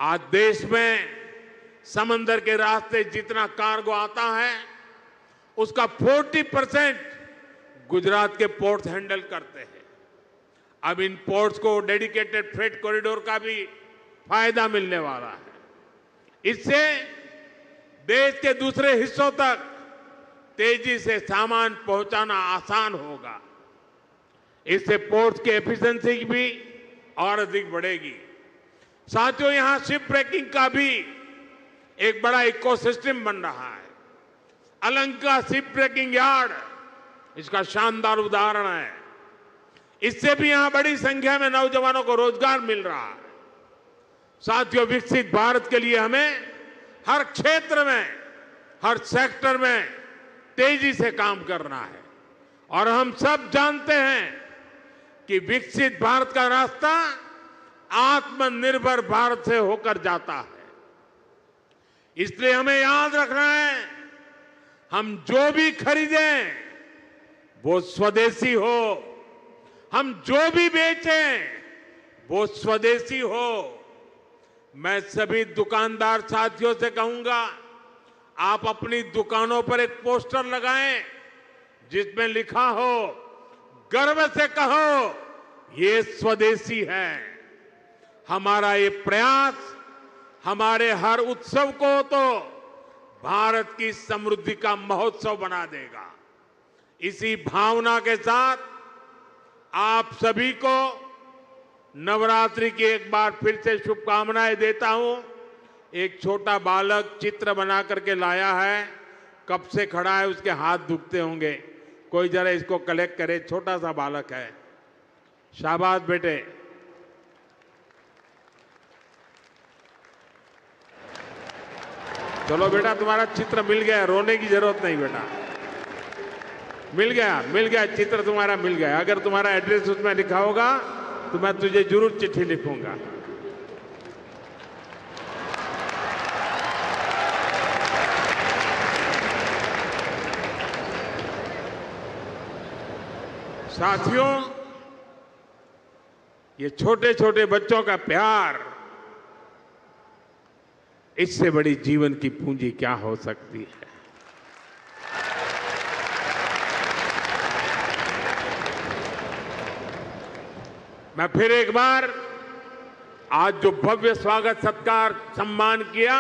आज देश में समंदर के रास्ते जितना कार्गो आता है उसका 40% गुजरात के पोर्ट्स हैंडल करते हैं। अब इन पोर्ट्स को डेडिकेटेड फ्रेट कॉरिडोर का भी फायदा मिलने वाला है। इससे देश के दूसरे हिस्सों तक तेजी से सामान पहुंचाना आसान होगा। इससे पोर्ट्स की एफिशिएंसी भी और अधिक बढ़ेगी। साथियों, यहां शिप ब्रेकिंग का भी एक बड़ा इकोसिस्टम बन रहा है। अलंका शिप ब्रेकिंग यार्ड इसका शानदार उदाहरण है। इससे भी यहां बड़ी संख्या में नौजवानों को रोजगार मिल रहा है। साथियों, विकसित भारत के लिए हमें हर क्षेत्र में, हर सेक्टर में तेजी से काम करना है और हम सब जानते हैं कि विकसित भारत का रास्ता आत्मनिर्भर भारत से होकर जाता है। इसलिए हमें याद रखना है, हम जो भी खरीदें वो स्वदेशी हो, हम जो भी बेचें वो स्वदेशी हो। मैं सभी दुकानदार साथियों से कहूंगा, आप अपनी दुकानों पर एक पोस्टर लगाएं जिसमें लिखा हो, गर्व से कहो ये स्वदेशी है। हमारा ये प्रयास हमारे हर उत्सव को तो भारत की समृद्धि का महोत्सव बना देगा। इसी भावना के साथ आप सभी को नवरात्रि की एक बार फिर से शुभकामनाएं देता हूं। एक छोटा बालक चित्र बना करके लाया है, कब से खड़ा है, उसके हाथ दुखते होंगे। कोई जरा इसको कलेक्ट करे, छोटा सा बालक है। शाबाश बेटे। चलो बेटा, तुम्हारा चित्र मिल गया, रोने की जरूरत नहीं बेटा। मिल गया चित्र तुम्हारा मिल गया। अगर तुम्हारा एड्रेस उसमें लिखा होगा तो मैं तुझे जरूर चिट्ठी लिखूंगा। साथियों, ये छोटे छोटे बच्चों का प्यार, इससे बड़ी जीवन की पूंजी क्या हो सकती है। मैं फिर एक बार आज जो भव्य स्वागत सत्कार सम्मान किया,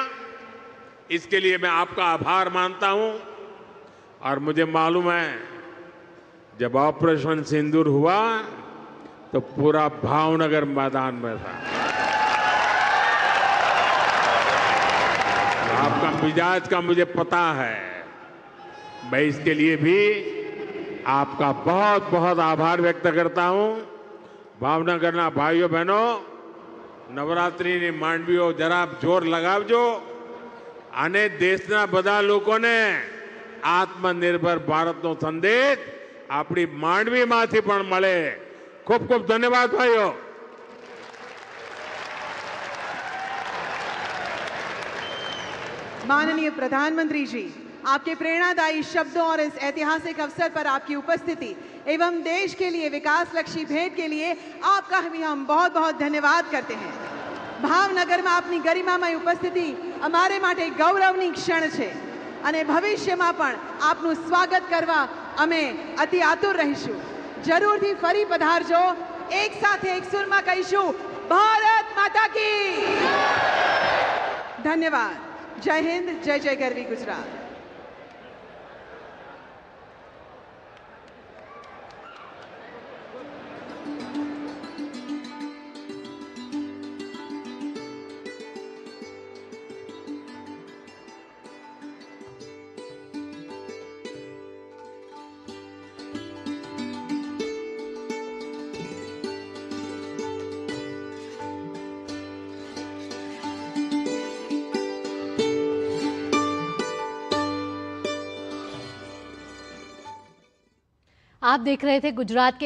इसके लिए मैं आपका आभार मानता हूं। और मुझे मालूम है, जब ऑपरेशन सिंदूर हुआ तो पूरा भावनगर मैदान में था। आपका मिजाज का मुझे पता है। मैं इसके लिए भी आपका बहुत बहुत आभार व्यक्त करता हूं। भावनगરના ભાઈઓ બહેનો, નવરાત્રિની માંડવીઓ જરા જોર લગાવજો અને દેશના બધા લોકોને આત્મનિર્ભર ભારતનો સંદેશ આપણી માંડવીમાંથી પણ મળે। ખૂબ ખૂબ ધન્યવાદ ભાઈઓ। माननीय प्रधानमंत्री जी, आपके प्रेरणादायी शब्दों और इस ऐतिहासिक अवसर पर आपकी उपस्थिति एवं देश के लिए विकास लक्ष्य भेंट के लिए आपका भी हम बहुत बहुत धन्यवाद करते हैं। भावनगर में आपनी गरिमामय उपस्थिति અમારે માટે ગૌરવની ક્ષણ છે અને ભવિષ્યમાં પણ આપનું સ્વાગત કરવા અમે અતિ આતુર રહીશું। જરૂરથી ફરી પધારજો। એક સાથે એક સુરમાં કહીશું, ભારત માતા की। धन्यवाद। जय हिंद, जय जय गरवी गुजरात। आप देख रहे थे गुजरात के